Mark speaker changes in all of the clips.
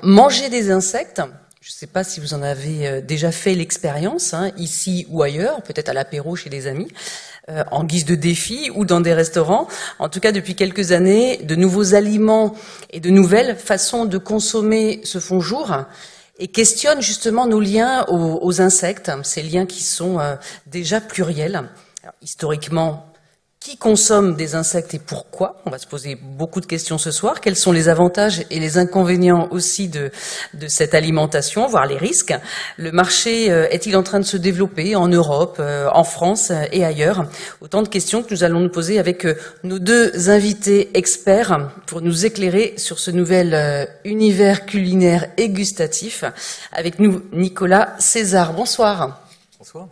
Speaker 1: Manger des insectes, je ne sais pas si vous en avez déjà fait l'expérience, hein, ici ou ailleurs, peut-être à l'apéro chez des amis, en guise de défi ou dans des restaurants. En tout cas, depuis quelques années, de nouveaux aliments et de nouvelles façons de consommer se font jour et questionnent justement nos liens aux insectes, ces liens qui sont déjà pluriels. Alors, historiquement, qui consomme des insectes et pourquoi? On va se poser beaucoup de questions ce soir. Quels sont les avantages et les inconvénients aussi de cette alimentation, voire les risques? Le marché est-il en train de se développer en Europe, en France et ailleurs? Autant de questions que nous allons nous poser avec nos deux invités experts pour nous éclairer sur ce nouvel univers culinaire et gustatif. Avec nous, Nicolas César. Bonsoir.
Speaker 2: Bonsoir.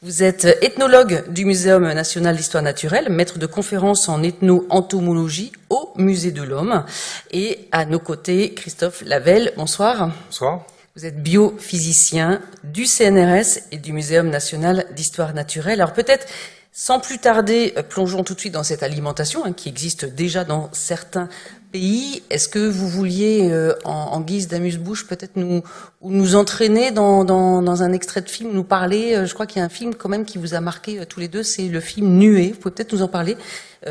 Speaker 1: Vous êtes ethnologue du Muséum national d'histoire naturelle, maître de conférences en ethno-entomologie au Musée de l'Homme. Et à nos côtés, Christophe Lavelle. Bonsoir.
Speaker 2: Bonsoir.
Speaker 1: Vous êtes biophysicien du CNRS et du Muséum national d'histoire naturelle. Alors peut-être, sans plus tarder, plongeons tout de suite dans cette alimentation qui existe déjà dans certains pays. Est-ce que vous vouliez, en guise d'amuse-bouche, peut-être nous entraîner dans un extrait de film, nous parler, je crois qu'il y a un film quand même qui vous a marqué tous les deux, c'est le film Nuée. Vous pouvez peut-être nous en parler,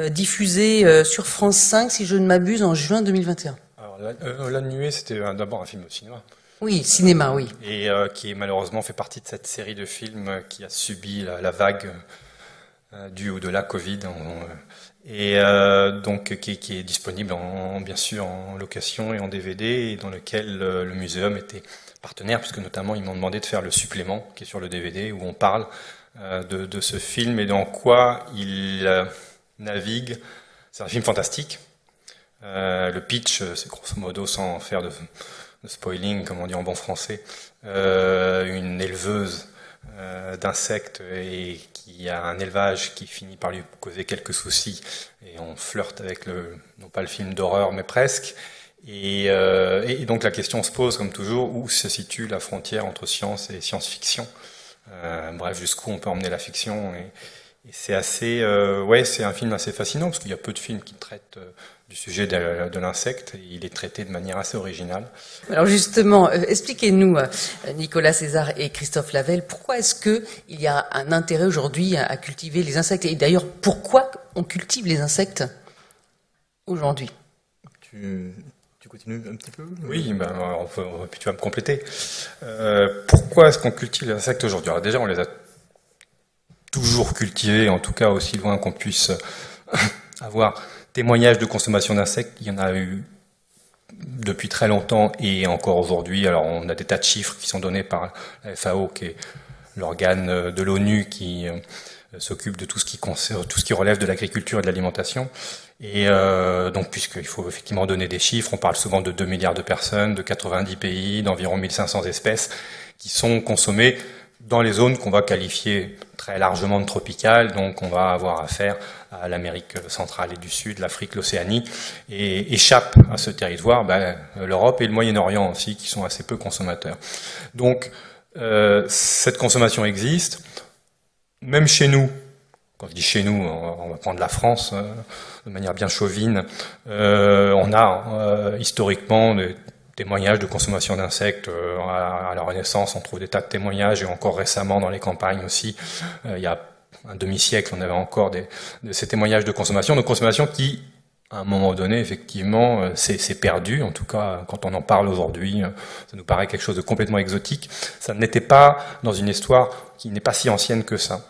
Speaker 1: diffusé sur France 5, si je ne m'abuse, en juin 2021.
Speaker 2: Alors, la Nuée, c'était d'abord un film au cinéma.
Speaker 1: Oui, cinéma, oui.
Speaker 2: Et qui malheureusement fait partie de cette série de films qui a subi la vague du ou de la Covid. Et donc qui est disponible bien sûr en location et en DVD, et dans lequel le muséum était partenaire, puisque notamment ils m'ont demandé de faire le supplément qui est sur le DVD, où on parle de ce film et dans quoi il navigue. C'est un film fantastique. Le pitch, c'est grosso modo, sans faire de spoiling, comme on dit en bon français, une éleveuse d'insectes et qui a un élevage qui finit par lui causer quelques soucis, et on flirte avec non pas le film d'horreur mais presque, et donc la question se pose comme toujours, où se situe la frontière entre science et science-fiction, bref, jusqu'où on peut emmener la fiction, et c'est assez c'est un film assez fascinant parce qu'il y a peu de films qui traitent du sujet de l'insecte, et il est traité de manière assez originale.
Speaker 1: Alors justement, expliquez-nous, Nicolas César et Christophe Lavelle, pourquoi est-ce qu'il y a un intérêt aujourd'hui à cultiver les insectes? Et d'ailleurs, pourquoi on cultive les insectes aujourd'hui?
Speaker 3: Tu continues un petit peu?
Speaker 2: Oui, puis tu vas me compléter. Pourquoi est-ce qu'on cultive les insectes aujourd'hui? Alors déjà, on les a toujours cultivés, en tout cas aussi loin qu'on puisse avoir témoignages de consommation d'insectes. Il y en a eu depuis très longtemps et encore aujourd'hui. Alors on a des tas de chiffres qui sont donnés par la FAO, qui est l'organe de l'ONU qui s'occupe de tout ce qui relève de l'agriculture et de l'alimentation. Et donc, puisqu'il faut effectivement donner des chiffres, on parle souvent de 2 milliards de personnes, de 90 pays, d'environ 1500 espèces qui sont consommées dans les zones qu'on va qualifier très largement de tropicales. Donc on va avoir affaire à l'Amérique centrale et du Sud, l'Afrique, l'Océanie, et échappe à ce territoire l'Europe et le Moyen-Orient aussi, qui sont assez peu consommateurs. Donc cette consommation existe, même chez nous. Quand je dis chez nous, on va prendre la France de manière bien chauvine. On a historiquement des témoignages de consommation d'insectes. À la Renaissance, on trouve des tas de témoignages, et encore récemment dans les campagnes aussi. Il y a un demi-siècle, on avait encore de ces témoignages de consommation qui, à un moment donné, effectivement, c'est perdu. En tout cas, quand on en parle aujourd'hui, ça nous paraît quelque chose de complètement exotique. Ça n'était pas dans une histoire qui n'est pas si ancienne que ça.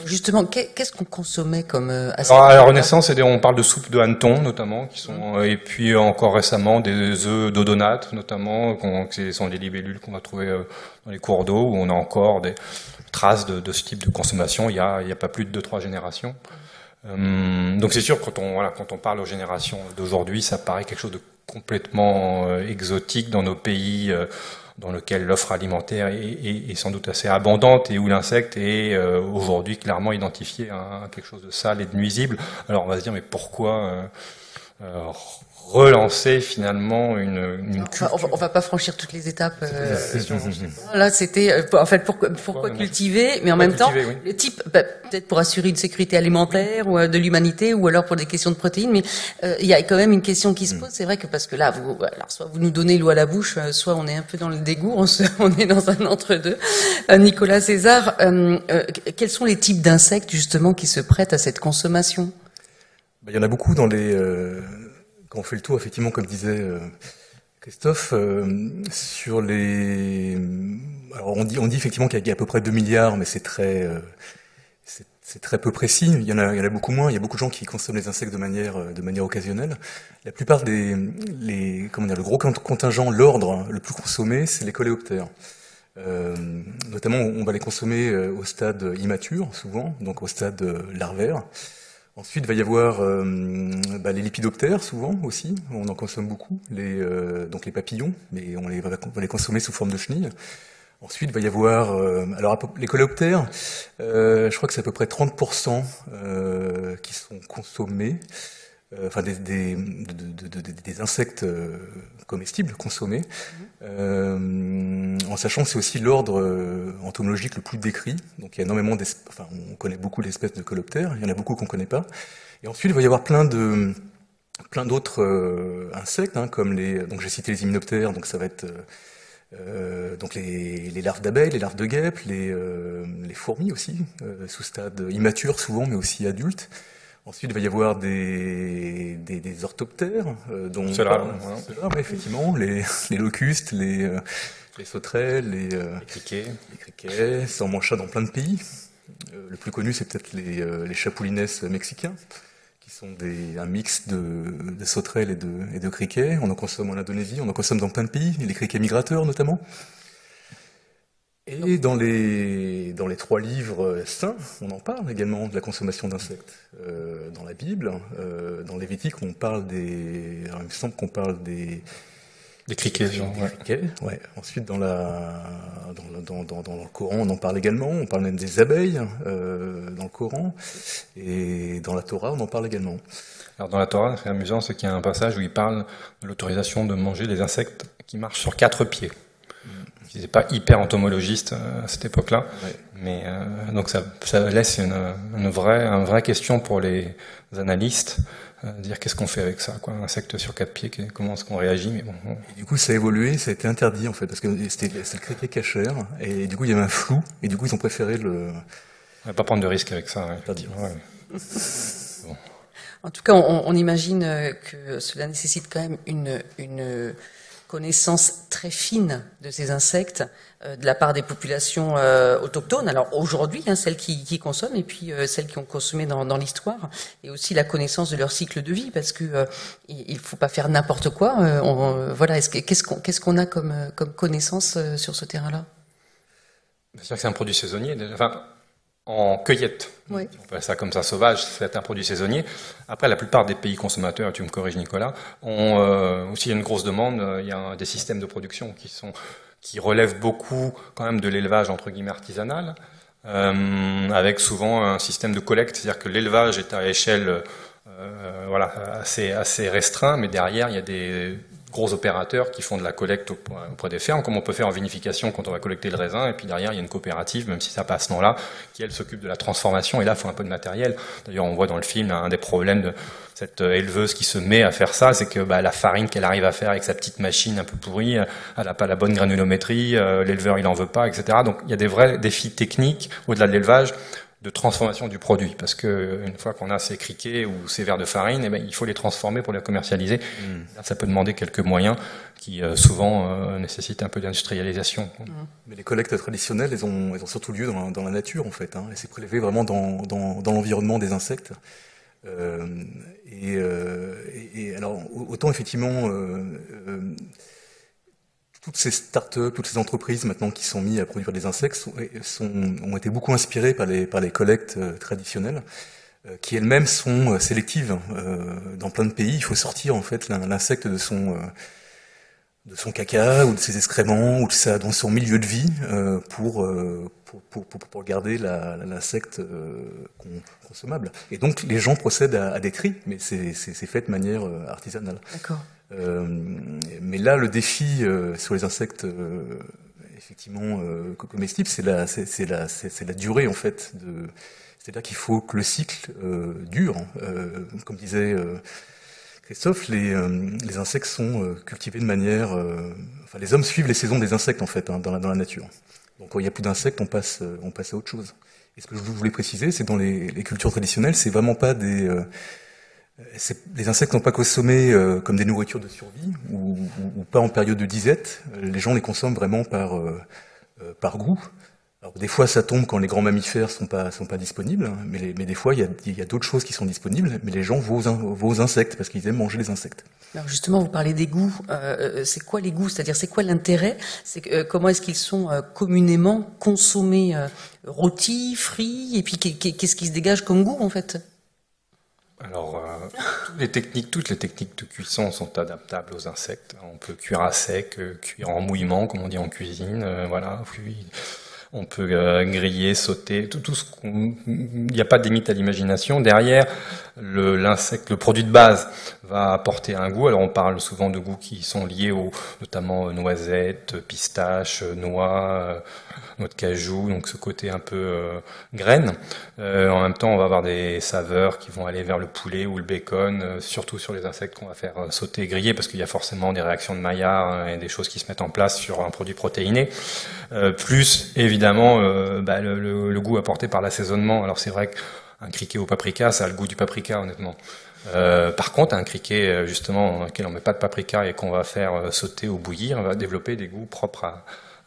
Speaker 1: Justement, qu'est-ce qu'on consommait comme
Speaker 2: à la Renaissance, on parle de soupes de hannetons notamment, qui sont et puis encore récemment des œufs d'odonates notamment, qui sont des libellules qu'on va trouver dans les cours d'eau, où on a encore des traces de ce type de consommation. Il y a pas plus de 2-3 générations. Donc c'est sûr, quand on parle aux générations d'aujourd'hui, ça paraît quelque chose de complètement exotique dans nos pays, dans lequel l'offre alimentaire est sans doute assez abondante, et où l'insecte est aujourd'hui clairement identifié à quelque chose de sale et de nuisible. Alors on va se dire, mais pourquoi relancer finalement une culture.
Speaker 1: On va pas franchir toutes les étapes. Là, c'était en fait pourquoi cultiver, mais en même temps, oui. Le type peut-être pour assurer une sécurité alimentaire ou de l'humanité, ou alors pour des questions de protéines. Mais il y a quand même une question qui se pose. C'est vrai que parce que là, alors soit vous nous donnez l'eau à la bouche, soit on est un peu dans le dégoût, on est dans un entre-deux. Nicolas César, quels sont les types d'insectes justement qui se prêtent à cette consommation?
Speaker 3: Il y en a beaucoup dans les. Quand on fait le tour, effectivement, comme disait Christophe, sur les. Alors on dit effectivement qu'il y a à peu près 2 milliards, mais c'est très peu précis. Il y en a beaucoup moins. Il y a beaucoup de gens qui consomment les insectes de manière occasionnelle. La plupart le gros contingent, l'ordre le plus consommé, c'est les coléoptères. Notamment, on va les consommer au stade immature, souvent, donc au stade larvaire. Ensuite, il va y avoir les lépidoptères, souvent aussi, on en consomme beaucoup, donc les papillons, mais on va les consommer sous forme de chenilles. Ensuite, il va y avoir les coléoptères, je crois que c'est à peu près 30% qui sont consommés, enfin des insectes comestibles consommés, en sachant que c'est aussi l'ordre entomologique le plus décrit. Donc il y a énormément d'espèces, enfin on connaît beaucoup d'espèces de coléoptères, il y en a beaucoup qu'on connaît pas. Et ensuite il va y avoir plein d'autres insectes, comme donc j'ai cité les hyménoptères, donc ça va être donc les larves d'abeilles, les larves de guêpes, les fourmis aussi, sous stade immature souvent, mais aussi adultes. Ensuite, il va y avoir des orthoptères, dont
Speaker 2: ceux-là,
Speaker 3: ouais, effectivement, les locustes, les sauterelles, les criquets, ça en mange ça dans plein de pays. Le plus connu, c'est peut-être les chapulines mexicains, qui sont un mix de sauterelles et de criquets. On en consomme en Indonésie, on en consomme dans plein de pays, les criquets migrateurs notamment. Et dans les 3 livres saints, on en parle également de la consommation d'insectes. Dans la Bible, dans Lévitique, on parle alors il me semble qu'on parle des
Speaker 2: criquets,
Speaker 3: criquets, ouais. Ensuite, dans le Coran, on en parle également. On parle même des abeilles dans le Coran, et dans la Torah, on en parle également.
Speaker 2: Alors dans la Torah, c'est amusant, c'est qu'il y a un passage où il parle de l'autorisation de manger des insectes qui marchent sur 4 pieds. Ils n'étaient pas hyper entomologistes à cette époque-là, ouais. Mais donc ça laisse une vraie question pour les analystes, dire qu'est-ce qu'on fait avec ça, quoi, un insecte sur 4 pieds, comment est-ce qu'on réagit, mais bon.
Speaker 3: Et du coup, ça a évolué, ça a été interdit en fait, parce que c'était le criquet cachère, et du coup il y avait un flou, et du coup ils ont préféré
Speaker 2: on va pas prendre de risque avec ça. Ouais.
Speaker 3: Interdit.
Speaker 2: Ouais.
Speaker 1: Bon. En tout cas, on imagine que cela nécessite quand même une connaissance très fine de ces insectes de la part des populations autochtones. Alors aujourd'hui, celles qui consomment, et puis celles qui ont consommé dans l'histoire, et aussi la connaissance de leur cycle de vie, parce que il faut pas faire n'importe quoi. Voilà, qu'est-ce qu'on a comme connaissance sur ce terrain-là?
Speaker 2: C'est-à-dire que c'est un produit saisonnier. Enfin, en cueillette, oui. On peut ça comme ça, sauvage, c'est un produit saisonnier. Après, la plupart des pays consommateurs, tu me corriges Nicolas, ont aussi une grosse demande. Il y a des systèmes de production qui relèvent beaucoup quand même de l'élevage entre guillemets artisanal, avec souvent un système de collecte, c'est-à-dire que l'élevage est à échelle assez restreint, mais derrière il y a des gros opérateurs qui font de la collecte auprès des fermes, comme on peut faire en vinification quand on va collecter le raisin, et puis derrière il y a une coopérative, même si ça passe non là, qui elle s'occupe de la transformation, et là il faut un peu de matériel. D'ailleurs on voit dans le film un des problèmes de cette éleveuse qui se met à faire ça, c'est que la farine qu'elle arrive à faire avec sa petite machine un peu pourrie, elle n'a pas la bonne granulométrie, l'éleveur il en veut pas, etc. Donc il y a des vrais défis techniques au-delà de l'élevage, de transformation du produit, parce que une fois qu'on a ces criquets ou ces verres de farine, il faut les transformer pour les commercialiser. Là, ça peut demander quelques moyens qui souvent nécessitent un peu d'industrialisation.
Speaker 3: Mais les collectes traditionnelles, elles ont surtout lieu dans la nature en fait, et c'est prélevé vraiment dans l'environnement des insectes. Et alors autant effectivement toutes ces startups, toutes ces entreprises maintenant qui sont mises à produire des insectes ont été beaucoup inspirées par les collectes traditionnelles, qui elles-mêmes sont sélectives. Dans plein de pays, il faut sortir en fait l'insecte de son son caca, ou de ses excréments, ou dans son milieu de vie, pour garder l'insecte consommable. Et donc les gens procèdent à des tris, mais c'est fait de manière artisanale.
Speaker 1: D'accord.
Speaker 3: Mais là, le défi sur les insectes effectivement comestibles, c'est la durée en fait. C'est-à-dire qu'il faut que le cycle dure. Comme disait Christophe, les insectes sont cultivés de manière... enfin, les hommes suivent les saisons des insectes en fait, dans la nature. Donc quand il n'y a plus d'insectes, on passe à autre chose. Et ce que je voulais préciser, c'est que dans les cultures traditionnelles, c'est vraiment pas des... les insectes n'ont pas consommé comme des nourritures de survie ou pas en période de disette. Les gens les consomment vraiment par goût. Alors, des fois, ça tombe quand les grands mammifères sont pas disponibles, mais des fois, il y a d'autres choses qui sont disponibles, mais les gens vont aux insectes parce qu'ils aiment manger les insectes.
Speaker 1: Alors justement, vous parlez des goûts. C'est quoi les goûts? C'est-à-dire, c'est quoi l'intérêt? Comment est-ce qu'ils sont communément consommés, rôtis, frits, et puis qu'est-ce qui se dégage comme goût en fait?
Speaker 2: Alors, toutes les techniques de cuisson sont adaptables aux insectes. On peut cuire à sec, cuire en mouillement, comme on dit en cuisine, voilà. On peut griller, sauter, tout ce qu'on... Il n'y a pas de limite à l'imagination. Derrière, l'insecte, le produit de base, va apporter un goût. Alors on parle souvent de goûts qui sont liés notamment noisettes, pistaches, noix de cajou, donc ce côté un peu graine. En même temps, on va avoir des saveurs qui vont aller vers le poulet ou le bacon, surtout sur les insectes qu'on va faire sauter et griller, parce qu'il y a forcément des réactions de Maillard et des choses qui se mettent en place sur un produit protéiné. Plus évidemment le goût apporté par l'assaisonnement. Alors c'est vrai qu'un criquet au paprika, ça a le goût du paprika, honnêtement. Par contre, un criquet justement dans lequel on met pas de paprika et qu'on va faire sauter ou bouillir, on va développer des goûts propres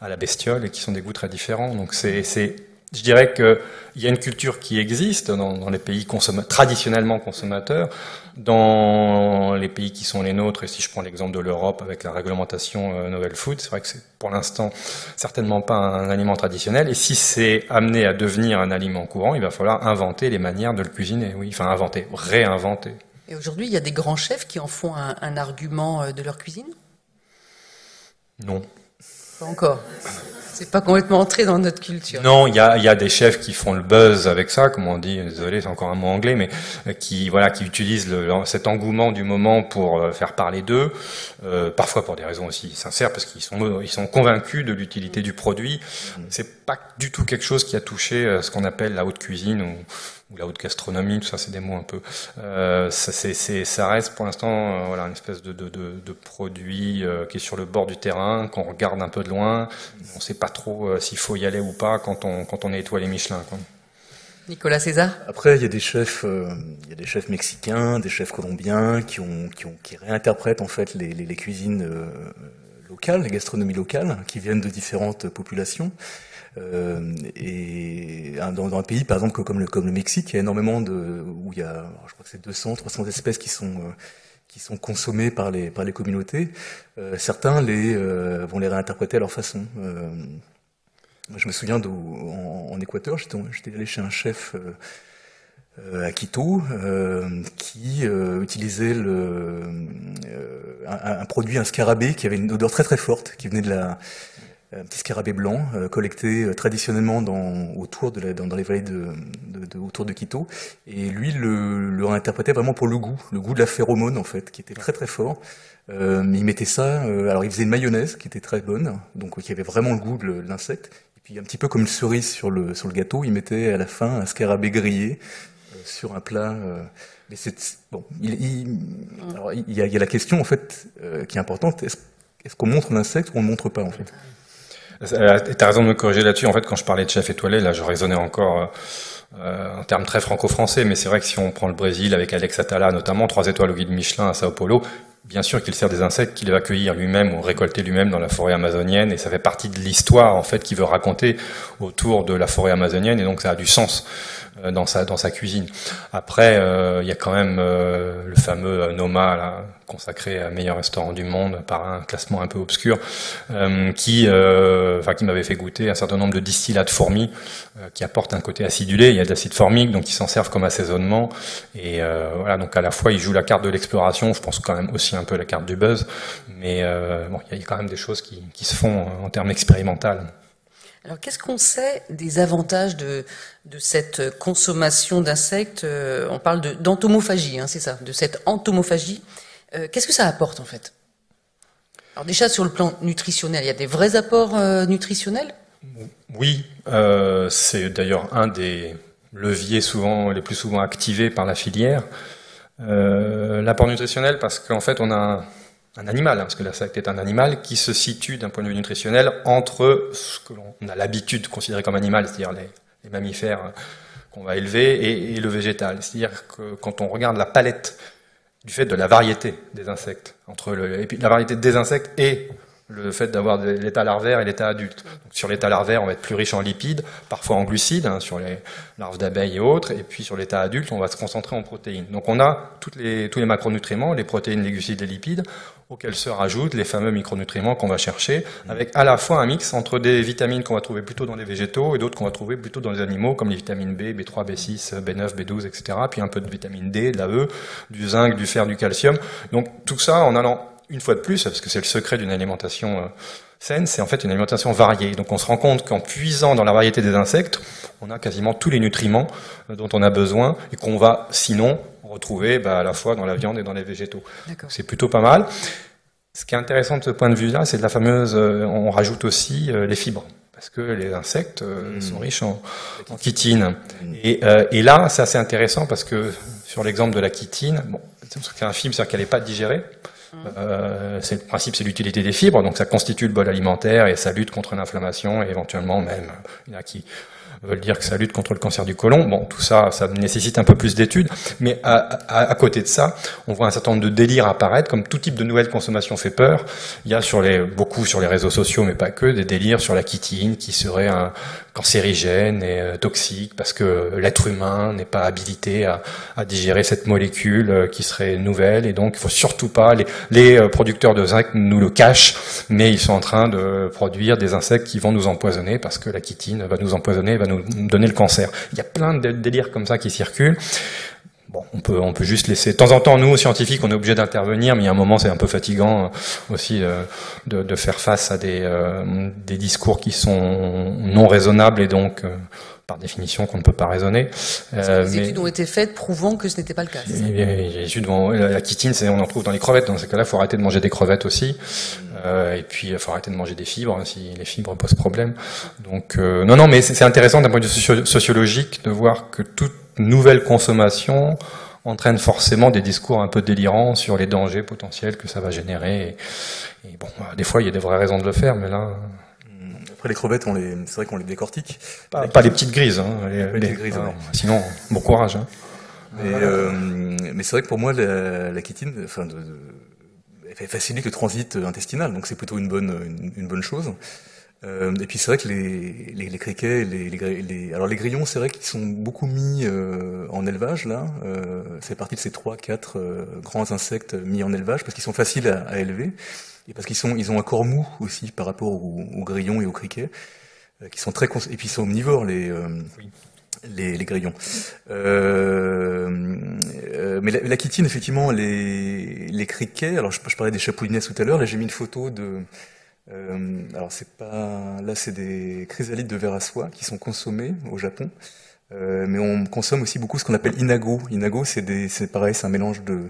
Speaker 2: à la bestiole et qui sont des goûts très différents. Donc je dirais qu'il y a une culture qui existe dans les pays traditionnellement consommateurs, dans les pays qui sont les nôtres, et si je prends l'exemple de l'Europe avec la réglementation Novel Food, c'est vrai que c'est pour l'instant certainement pas un aliment traditionnel, et si c'est amené à devenir un aliment courant, il va falloir inventer les manières de le cuisiner, oui, enfin réinventer.
Speaker 1: Et aujourd'hui, il y a des grands chefs qui en font un argument de leur cuisine?
Speaker 2: Non.
Speaker 1: Pas encore. C'est pas complètement entré dans notre culture.
Speaker 2: Non, il y a des chefs qui font le buzz avec ça, comme on dit, désolé, c'est encore un mot anglais, mais qui utilisent cet engouement du moment pour faire parler d'eux, parfois pour des raisons aussi sincères, parce qu'ils sont convaincus de l'utilité du produit. C'est pas du tout quelque chose qui a touché ce qu'on appelle la haute cuisine ou la haute gastronomie, tout ça, c'est des mots un peu. Ça reste pour l'instant, une espèce de produit qui est sur le bord du terrain, qu'on regarde un peu de loin. On sait pas trop s'il faut y aller ou pas quand on est étoilé Michelin, quoi.
Speaker 1: Nicolas César.
Speaker 3: Après, il y a des chefs mexicains, des chefs colombiens qui réinterprètent en fait les cuisines locales, les gastronomies locales, qui viennent de différentes populations. Et dans un pays, par exemple, comme le Mexique, il y a énormément où il y a, je crois que c'est 200, 300 espèces qui sont consommées par les communautés. Certains vont les réinterpréter à leur façon. Je me souviens en Équateur, j'étais allé chez un chef à Quito qui utilisait un produit, un scarabée qui avait une odeur très très forte, qui venait un petit scarabée blanc collecté traditionnellement dans les vallées autour de Quito, et lui le réinterprétait vraiment pour le goût de la phéromone en fait, qui était très très fort. Il mettait ça, alors il faisait une mayonnaise qui était très bonne, donc qui avait vraiment le goût de l'insecte, et puis un petit peu comme une cerise sur le gâteau, il mettait à la fin un scarabée grillé sur un plat. Mais bon, alors il y a la question en fait qui est importante, est-ce qu'on montre l'insecte ou on ne montre pas en fait?
Speaker 2: T'as raison de me corriger là-dessus. En fait, quand je parlais de chef étoilé, là, je raisonnais encore en termes très franco-français, mais c'est vrai que si on prend le Brésil avec Alex Atala, notamment 3 étoiles au guide Michelin à Sao Paulo, bien sûr qu'il sert des insectes qu'il va cueillir lui-même ou récolter lui-même dans la forêt amazonienne, et ça fait partie de l'histoire en fait qu'il veut raconter autour de la forêt amazonienne, et donc ça a du sens. dans sa cuisine. Après, il y a quand même le fameux Noma là, consacré à meilleur restaurant du monde par un classement un peu obscur, qui m'avait fait goûter un certain nombre de distillats de fourmis qui apportent un côté acidulé. Il y a de l'acide formique, donc ils s'en servent comme assaisonnement. Et voilà, donc à la fois ils jouent la carte de l'exploration, je pense quand même aussi un peu la carte du buzz, mais bon, il y a quand même des choses qui se font en termes expérimentaux.
Speaker 1: Alors, qu'est-ce qu'on sait des avantages de cette consommation d'insectes? On parle d'entomophagie, hein, c'est ça, de cette entomophagie. Qu'est-ce que ça apporte, en fait? Alors déjà, sur le plan nutritionnel, il y a des vrais apports nutritionnels?
Speaker 2: Oui, c'est d'ailleurs un des leviers les plus souvent activés par la filière. L'apport nutritionnel, parce qu'en fait, on a un animal, hein, parce que l'insecte est un animal qui se situe d'un point de vue nutritionnel entre ce que l'on a l'habitude de considérer comme animal, c'est-à-dire les mammifères qu'on va élever, et le végétal. C'est-à-dire que quand on regarde la palette du fait de la variété des insectes, et puis la variété des insectes et le fait d'avoir l'état larvaire et l'état adulte. Donc, sur l'état larvaire, on va être plus riche en lipides, parfois en glucides, hein, sur les larves d'abeilles et autres, et puis sur l'état adulte, on va se concentrer en protéines. Donc on a tous les macronutriments, les protéines, les glucides, les lipides, auxquels se rajoutent les fameux micronutriments qu'on va chercher, avec à la fois un mix entre des vitamines qu'on va trouver plutôt dans les végétaux et d'autres qu'on va trouver plutôt dans les animaux, comme les vitamines B, B3, B6, B9, B12, etc. Puis un peu de vitamine D, de la E, du zinc, du fer, du calcium. Donc tout ça en allant une fois de plus, parce que c'est le secret d'une alimentation saine, c'est en fait une alimentation variée. Donc on se rend compte qu'en puisant dans la variété des insectes, on a quasiment tous les nutriments dont on a besoin et qu'on va sinon retrouver à la fois dans la viande et dans les végétaux. C'est plutôt pas mal. Ce qui est intéressant de ce point de vue-là, c'est de la fameuse... on rajoute aussi les fibres, parce que les insectes sont riches en chitine. Et là, c'est assez intéressant parce que sur l'exemple de la chitine, bon, c'est un fibre, c'est-à-dire qu'elle n'est pas digérée. C'est le principe, c'est l'utilité des fibres, donc ça constitue le bol alimentaire et ça lutte contre l'inflammation et éventuellement même, il y en a qui veulent dire que ça lutte contre le cancer du côlon. Bon, tout ça, ça nécessite un peu plus d'études, mais à côté de ça, on voit un certain nombre de délires apparaître, comme tout type de nouvelle consommation fait peur. Il y a beaucoup sur les réseaux sociaux, mais pas que, des délires sur la chitine qui serait un cancérigène et toxique parce que l'être humain n'est pas habilité à digérer cette molécule qui serait nouvelle, et donc il faut surtout pas, les producteurs de zinc nous le cachent, mais ils sont en train de produire des insectes qui vont nous empoisonner parce que la chitine va nous empoisonner, va nous donner le cancer. Il y a plein de délires comme ça qui circulent. Bon, on peut juste laisser. De temps en temps, nous, scientifiques, on est obligé d'intervenir, mais il y a un moment, c'est un peu fatigant aussi de faire face à des discours qui sont non raisonnables et donc, par définition, qu'on ne peut pas raisonner.
Speaker 1: Des études ont été faites prouvant que ce n'était pas le cas.
Speaker 2: La chitine, on en trouve dans les crevettes. Dans ces cas-là, il faut arrêter de manger des crevettes aussi. Et puis, il faut arrêter de manger des fibres, hein, si les fibres posent problème. Donc, non, mais c'est intéressant d'un point de vue sociologique de voir que toute nouvelle consommation entraîne forcément des discours un peu délirants sur les dangers potentiels que ça va générer. Et bon, des fois, il y a des vraies raisons de le faire, mais là...
Speaker 3: Après, les crevettes, c'est vrai qu'on les décortique.
Speaker 2: Pas les petites grises, hein. Les grises, ouais. Sinon, bon courage, hein.
Speaker 3: Mais c'est vrai que pour moi, la chitine, elle facilite le transit intestinal, donc c'est plutôt une bonne chose. Et puis c'est vrai que les criquets, alors les grillons, c'est vrai qu'ils sont beaucoup mis en élevage là. C'est partie de ces 3-4 grands insectes mis en élevage parce qu'ils sont faciles à élever et parce ils ont un corps mou aussi par rapport aux grillons et aux criquets qui sont et puis ils sont omnivores les grillons. Mais la chitine, effectivement, les criquets. Alors je parlais des chapoulinets tout à l'heure. Là j'ai mis une photo de alors c'est des chrysalides de ver à soie qui sont consommés au Japon, mais on consomme aussi beaucoup ce qu'on appelle inago. Inago, c'est pareil, c'est un mélange de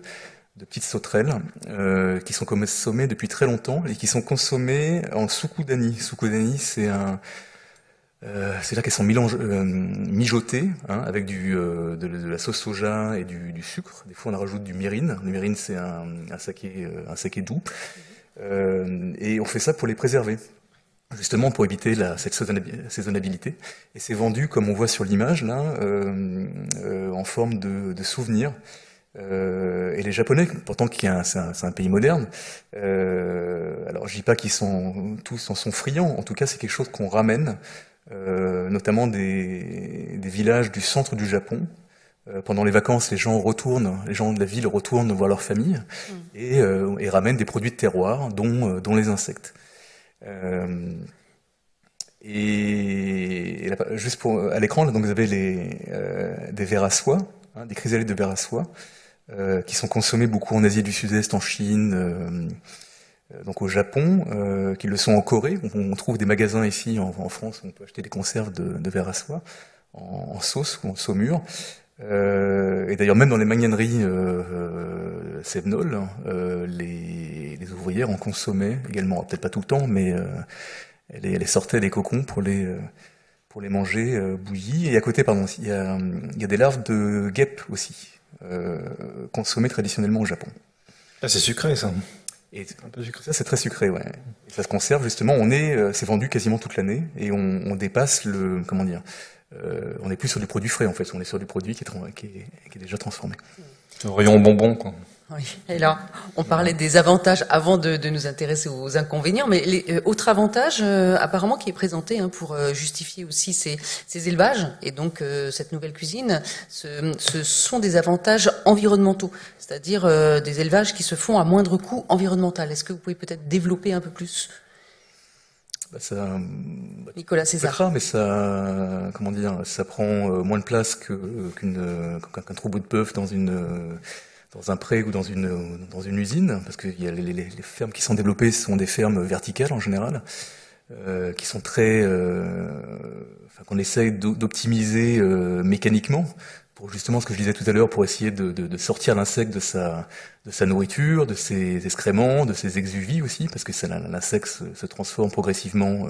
Speaker 3: petites sauterelles qui sont consommées depuis très longtemps et qui sont consommées en sukudani. Sukudani, c'est là qu'elles sont mijotées, hein, avec de la sauce soja et du sucre. Des fois, on en rajoute du mirin. Le mirin, c'est un saké doux. Et on fait ça pour les préserver, justement pour éviter cette saisonnabilité. Et c'est vendu, comme on voit sur l'image là, en forme de souvenir. Et les Japonais, pourtant c'est un pays moderne, alors je dis pas qu'ils tous en sont friands, en tout cas c'est quelque chose qu'on ramène notamment des villages du centre du Japon. Pendant les vacances, les gens de la ville retournent voir leur famille et ramènent des produits de terroir, dont les insectes. Et juste à l'écran, donc vous avez des vers à soie, hein, des chrysalides de vers à soie, qui sont consommés beaucoup en Asie du Sud-Est, en Chine, donc au Japon, qui le sont en Corée. On trouve des magasins ici en France où on peut acheter des conserves de vers à soie en sauce ou en saumure. Et d'ailleurs, même dans les magnaneries Sévenol, les ouvrières en consommaient également. Peut-être pas tout le temps, mais elles sortaient des cocons pour les manger bouillis. Et à côté, pardon, il y a des larves de guêpes aussi, consommées traditionnellement au Japon.
Speaker 2: Ah, c'est sucré, ça.
Speaker 3: Et un peu sucré. Ça, c'est très sucré, ouais. Et ça se conserve, justement. C'est vendu quasiment toute l'année, et on dépasse comment dire, on n'est plus sur du produit frais, en fait. On est sur du produit qui est déjà transformé.
Speaker 2: Le rayon bonbon, quoi.
Speaker 1: Oui. Et là, on parlait des avantages avant de nous intéresser aux inconvénients, mais autre avantage apparemment qui est présenté pour justifier aussi ces élevages et donc cette nouvelle cuisine, ce sont des avantages environnementaux, c'est-à-dire des élevages qui se font à moindre coût environnemental. Est-ce que vous pouvez peut-être développer un peu plus? Nicolas César.
Speaker 3: Mais ça, comment dire, ça prend moins de place qu'un troupeau de bœuf dans un pré ou dans une usine, parce que les fermes qui sont développées sont des fermes verticales en général, qui sont qu'on essaye d'optimiser mécaniquement, pour justement ce que je disais tout à l'heure, pour essayer de sortir l'insecte de sa nourriture, de ses excréments, de ses exuvies aussi, parce que l'insecte se transforme progressivement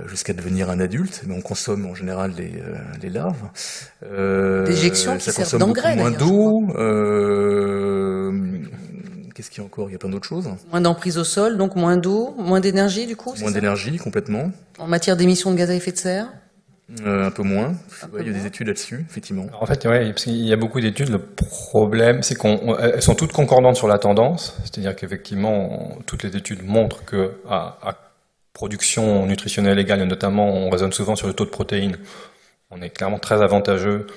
Speaker 3: jusqu'à devenir un adulte, mais on consomme en général les larves.
Speaker 1: Déjection qui servent d'engrais,
Speaker 3: moins d'eau. Qu'est-ce qu'il y a encore? Il y a plein d'autres choses.
Speaker 1: Moins d'emprise au sol, donc moins d'eau, moins d'énergie du coup.
Speaker 3: Moins d'énergie, complètement.
Speaker 1: En matière d'émissions de gaz à effet de serre.
Speaker 3: Un peu moins. Il y a des études là-dessus, effectivement.
Speaker 2: Alors, en fait, ouais, parce qu'il y a beaucoup d'études. Le problème, c'est qu'elles sont toutes concordantes sur la tendance. C'est-à-dire qu'effectivement, toutes les études montrent que à production nutritionnelle égale, et notamment, on raisonne souvent sur le taux de protéines. On est clairement très avantageux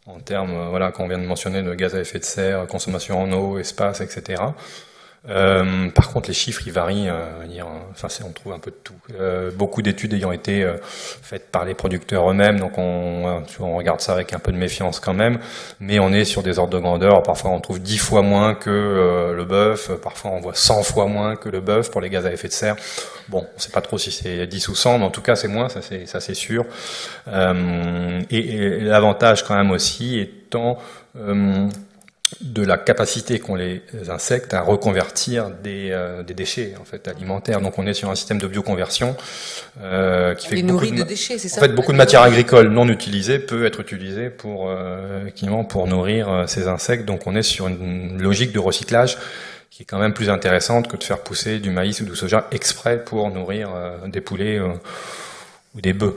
Speaker 2: en termes, voilà, qu'on vient de mentionner, de gaz à effet de serre, consommation en eau, espace, etc. Par contre, les chiffres, ils varient. On trouve un peu de tout. Beaucoup d'études ayant été faites par les producteurs eux-mêmes, donc on regarde ça avec un peu de méfiance quand même. Mais on est sur des ordres de grandeur. Parfois, on trouve 10 fois moins que le bœuf. Parfois, on voit 100 fois moins que le bœuf pour les gaz à effet de serre. Bon, on sait pas trop si c'est 10 ou 100, mais en tout cas, c'est moins. Ça, c'est sûr. Et l'avantage quand même aussi étant de la capacité qu'ont les insectes à reconvertir des déchets en fait alimentaires. Donc on est sur un système de bioconversion qui fait
Speaker 1: nourrit de déchets, c'est ça.
Speaker 2: En fait, beaucoup de matière agricole non utilisée peut être utilisée pour nourrir ces insectes. Donc on est sur une logique de recyclage qui est quand même plus intéressante que de faire pousser du maïs ou du soja exprès pour nourrir des poulets ou des bœufs.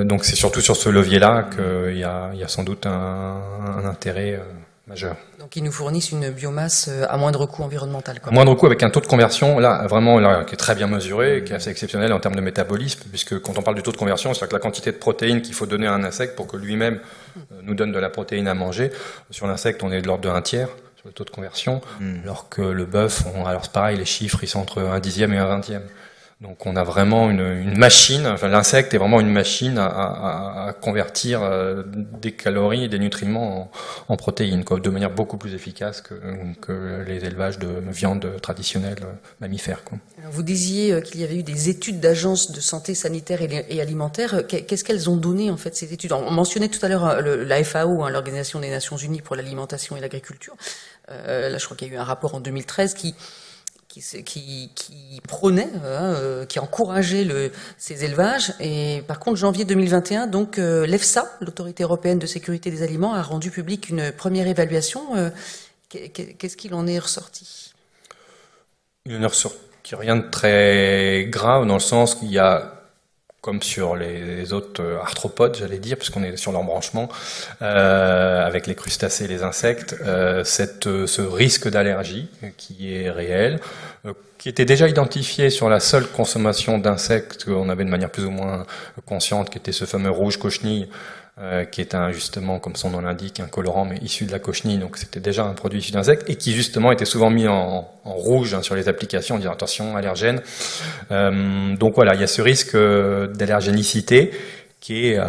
Speaker 2: Donc c'est surtout sur ce levier-là qu'il y a sans doute un intérêt majeur.
Speaker 1: Donc ils nous fournissent une biomasse à moindre coût environnemental.
Speaker 2: À moindre coût, avec un taux de conversion là qui est très bien mesuré, qui est assez exceptionnel en termes de métabolisme, puisque quand on parle du taux de conversion, c'est-à-dire que la quantité de protéines qu'il faut donner à un insecte pour que lui-même nous donne de la protéine à manger. Sur l'insecte, on est de l'ordre de 1/3 sur le taux de conversion, alors que le bœuf, alors c'est pareil, les chiffres, ils sont entre 1/10 et 1/20. Donc on a vraiment une machine, enfin l'insecte est vraiment une machine à convertir des calories et des nutriments en protéines, quoi, de manière beaucoup plus efficace que les élevages de viande traditionnelle mammifère, quoi.
Speaker 1: Alors vous disiez qu'il y avait eu des études d'agences de santé sanitaire et alimentaire. Qu'est-ce qu'elles ont donné en fait ces études? On mentionnait tout à l'heure la FAO, l'Organisation des Nations Unies pour l'alimentation et l'agriculture. Là je crois qu'il y a eu un rapport en 2013 qui prônait, qui encourageait ces élevages. Et par contre, janvier 2021, donc l'EFSA, l'Autorité européenne de sécurité des aliments, a rendu public une première évaluation. Qu'est-ce qu'il en est ressorti?
Speaker 2: Il n'en est ressorti rien de très grave, dans le sens qu'il y a comme sur les autres arthropodes, j'allais dire, puisqu'on est sur l'embranchement, avec les crustacés et les insectes, ce risque d'allergie qui est réel, qui était déjà identifié sur la seule consommation d'insectes qu'on avait de manière plus ou moins consciente, qui était ce fameux rouge cochenille, qui est justement, comme son nom l'indique, un colorant, mais issu de la cochenille, donc c'était déjà un produit issu d'insectes, et qui justement était souvent mis en rouge sur les applications, en disant attention, allergène. Donc voilà, il y a ce risque d'allergénicité, qui est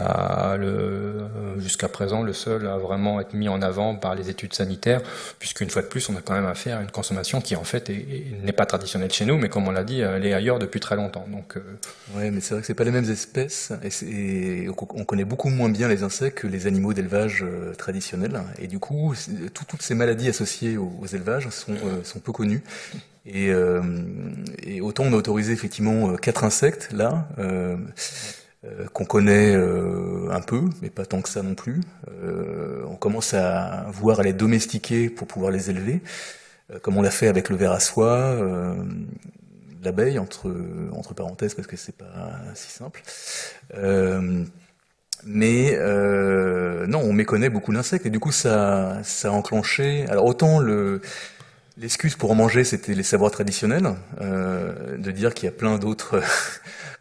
Speaker 2: jusqu'à présent le seul à vraiment être mis en avant par les études sanitaires, puisqu'une fois de plus, on a quand même affaire à une consommation qui en fait n'est pas traditionnelle chez nous, mais comme on l'a dit, elle est ailleurs depuis très longtemps. Donc,
Speaker 3: ouais, mais c'est vrai que c'est pas les mêmes espèces, et on connaît beaucoup moins bien les insectes que les animaux d'élevage traditionnels, et du coup, toutes ces maladies associées aux élevages sont peu connues. Et autant on a autorisé effectivement 4 insectes là. Qu'on connaît un peu, mais pas tant que ça non plus. On commence à voir à les domestiquer pour pouvoir les élever, comme on l'a fait avec le ver à soie, l'abeille, entre parenthèses, parce que c'est pas si simple. Mais non, on méconnaît beaucoup d'insectes, et du coup ça a enclenché... Alors autant l'excuse pour en manger, c'était les savoirs traditionnels, de dire qu'il y a plein d'autres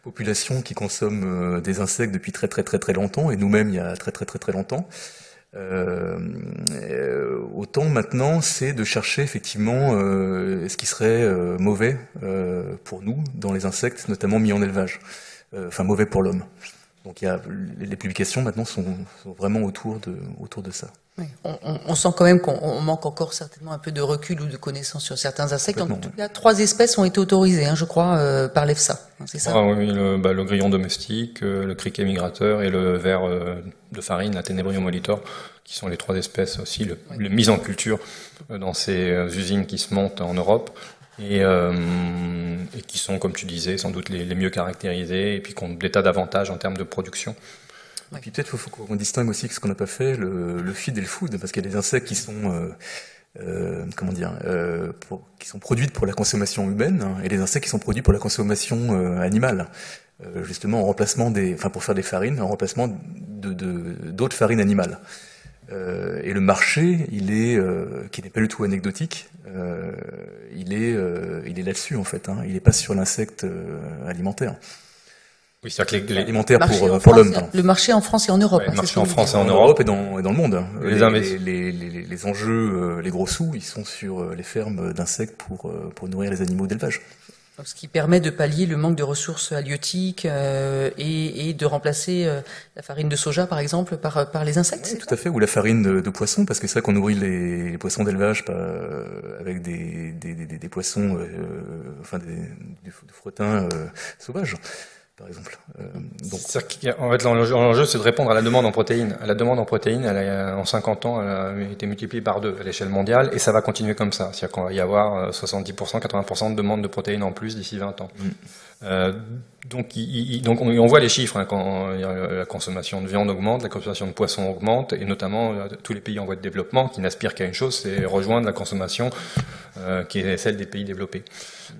Speaker 3: populations qui consomment des insectes depuis très très très très longtemps, et nous-mêmes il y a très très très très longtemps. Autant maintenant, c'est de chercher effectivement ce qui serait mauvais pour nous dans les insectes, notamment mis en élevage, enfin mauvais pour l'homme. Donc les publications maintenant sont vraiment autour de ça.
Speaker 1: Oui. On sent quand même qu'on manque encore certainement un peu de recul ou de connaissances sur certains insectes. En tout cas, 3 espèces ont été autorisées, je crois, par l'EFSA. C'est ça?
Speaker 2: Oui, le grillon domestique, le criquet migrateur et le ver de farine, la Tenebrium molitor, qui sont les 3 espèces aussi, les mises en culture dans ces usines qui se montent en Europe. Et qui sont, comme tu disais, sans doute les mieux caractérisés, et puis qui ont des tas d'avantages en termes de production.
Speaker 3: Et puis peut-être faut qu'on distingue aussi ce qu'on n'a pas fait, le feed et le food, parce qu'il y a des insectes qui sont qui sont produits pour la consommation humaine, et des insectes qui sont produits pour la consommation animale, justement en remplacement pour faire des farines, en remplacement d'autres farines animales. Et le marché, qui n'est pas du tout anecdotique, il est là-dessus en fait. Il n'est pas sur l'insecte alimentaire.
Speaker 2: Oui, c'est-à-dire que
Speaker 3: alimentaire pour l'homme.
Speaker 1: Le marché en France et en Europe.
Speaker 2: Ouais, le marché en France et
Speaker 3: en Europe et dans le monde. Les enjeux, les gros sous, ils sont sur les fermes d'insectes pour nourrir les animaux d'élevage.
Speaker 1: Ce qui permet de pallier le manque de ressources halieutiques et de remplacer la farine de soja, par exemple, par les insectes.
Speaker 3: Oui, tout à fait, ou la farine de poisson, parce que c'est vrai qu'on nourrit les poissons d'élevage avec des poissons, du fretin sauvage, par exemple.
Speaker 2: En fait, l'enjeu, c'est de répondre à la demande en protéines. La demande en protéines, en 50 ans, elle a été multipliée par 2 à l'échelle mondiale, et ça va continuer comme ça. C'est-à-dire qu'on va y avoir 70%, 80% de demande de protéines en plus d'ici 20 ans. Donc on voit les chiffres, quand la consommation de viande augmente, la consommation de poisson augmente, et notamment tous les pays en voie de développement qui n'aspirent qu'à une chose, c'est rejoindre la consommation qui est celle des pays développés.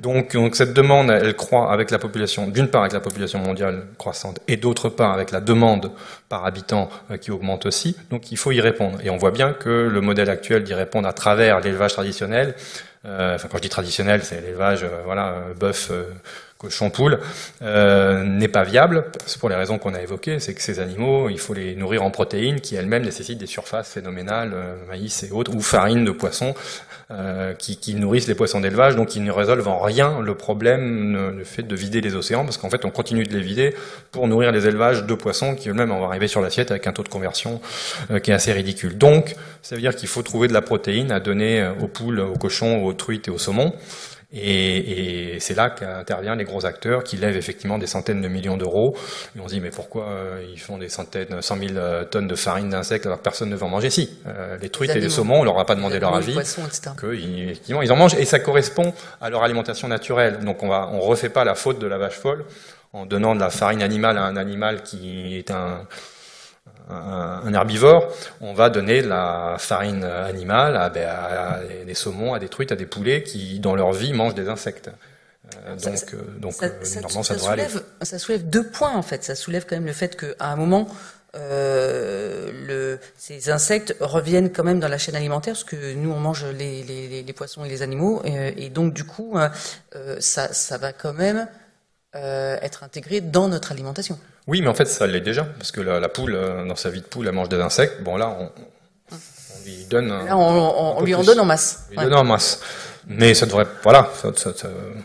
Speaker 2: Donc cette demande, elle croît avec la population, d'une part avec la population mondiale croissante, et d'autre part avec la demande par habitant qui augmente aussi. Donc il faut y répondre. Et on voit bien que le modèle actuel d'y répondre à travers l'élevage traditionnel, quand je dis traditionnel, c'est l'élevage, bœuf, cochon, poule, n'est pas viable, pour les raisons qu'on a évoquées, c'est que ces animaux, il faut les nourrir en protéines qui elles-mêmes nécessitent des surfaces phénoménales, maïs et autres, ou farine de poisson, qui nourrissent les poissons d'élevage, donc ils ne résolvent en rien le problème, le fait de vider les océans, parce qu'en fait on continue de les vider pour nourrir les élevages de poissons qui eux-mêmes vont arriver sur l'assiette avec un taux de conversion qui est assez ridicule. Donc ça veut dire qu'il faut trouver de la protéine à donner aux poules, aux cochons, aux truites et aux saumons. Et c'est là qu'interviennent les gros acteurs qui lèvent effectivement des centaines de millions d'euros. Et on se dit, mais pourquoi ils font des 100 000 tonnes de farine d'insectes alors que personne ne veut en manger? Si, les truites et les saumons, on leur a pas demandé leur avis, effectivement ils en mangent, et ça correspond à leur alimentation naturelle. Donc on refait pas la faute de la vache folle en donnant de la farine animale à un animal qui est un herbivore. On va donner de la farine animale à des saumons, à des truites, à des poulets qui, dans leur vie, mangent des insectes. Normalement, ça devrait aller.
Speaker 1: Ça soulève 2 points, en fait. Ça soulève quand même le fait qu'à un moment, ces insectes reviennent quand même dans la chaîne alimentaire, parce que nous, on mange les poissons et les animaux, et donc, du coup, ça va quand même être intégré dans notre alimentation.
Speaker 2: Oui, mais en fait, ça l'est déjà, parce que la poule, dans sa vie de poule, elle mange des insectes. Bon, là, on lui donne...
Speaker 1: Là, on lui en donne en masse.
Speaker 2: On lui donne en masse. Mais ça devrait... Voilà,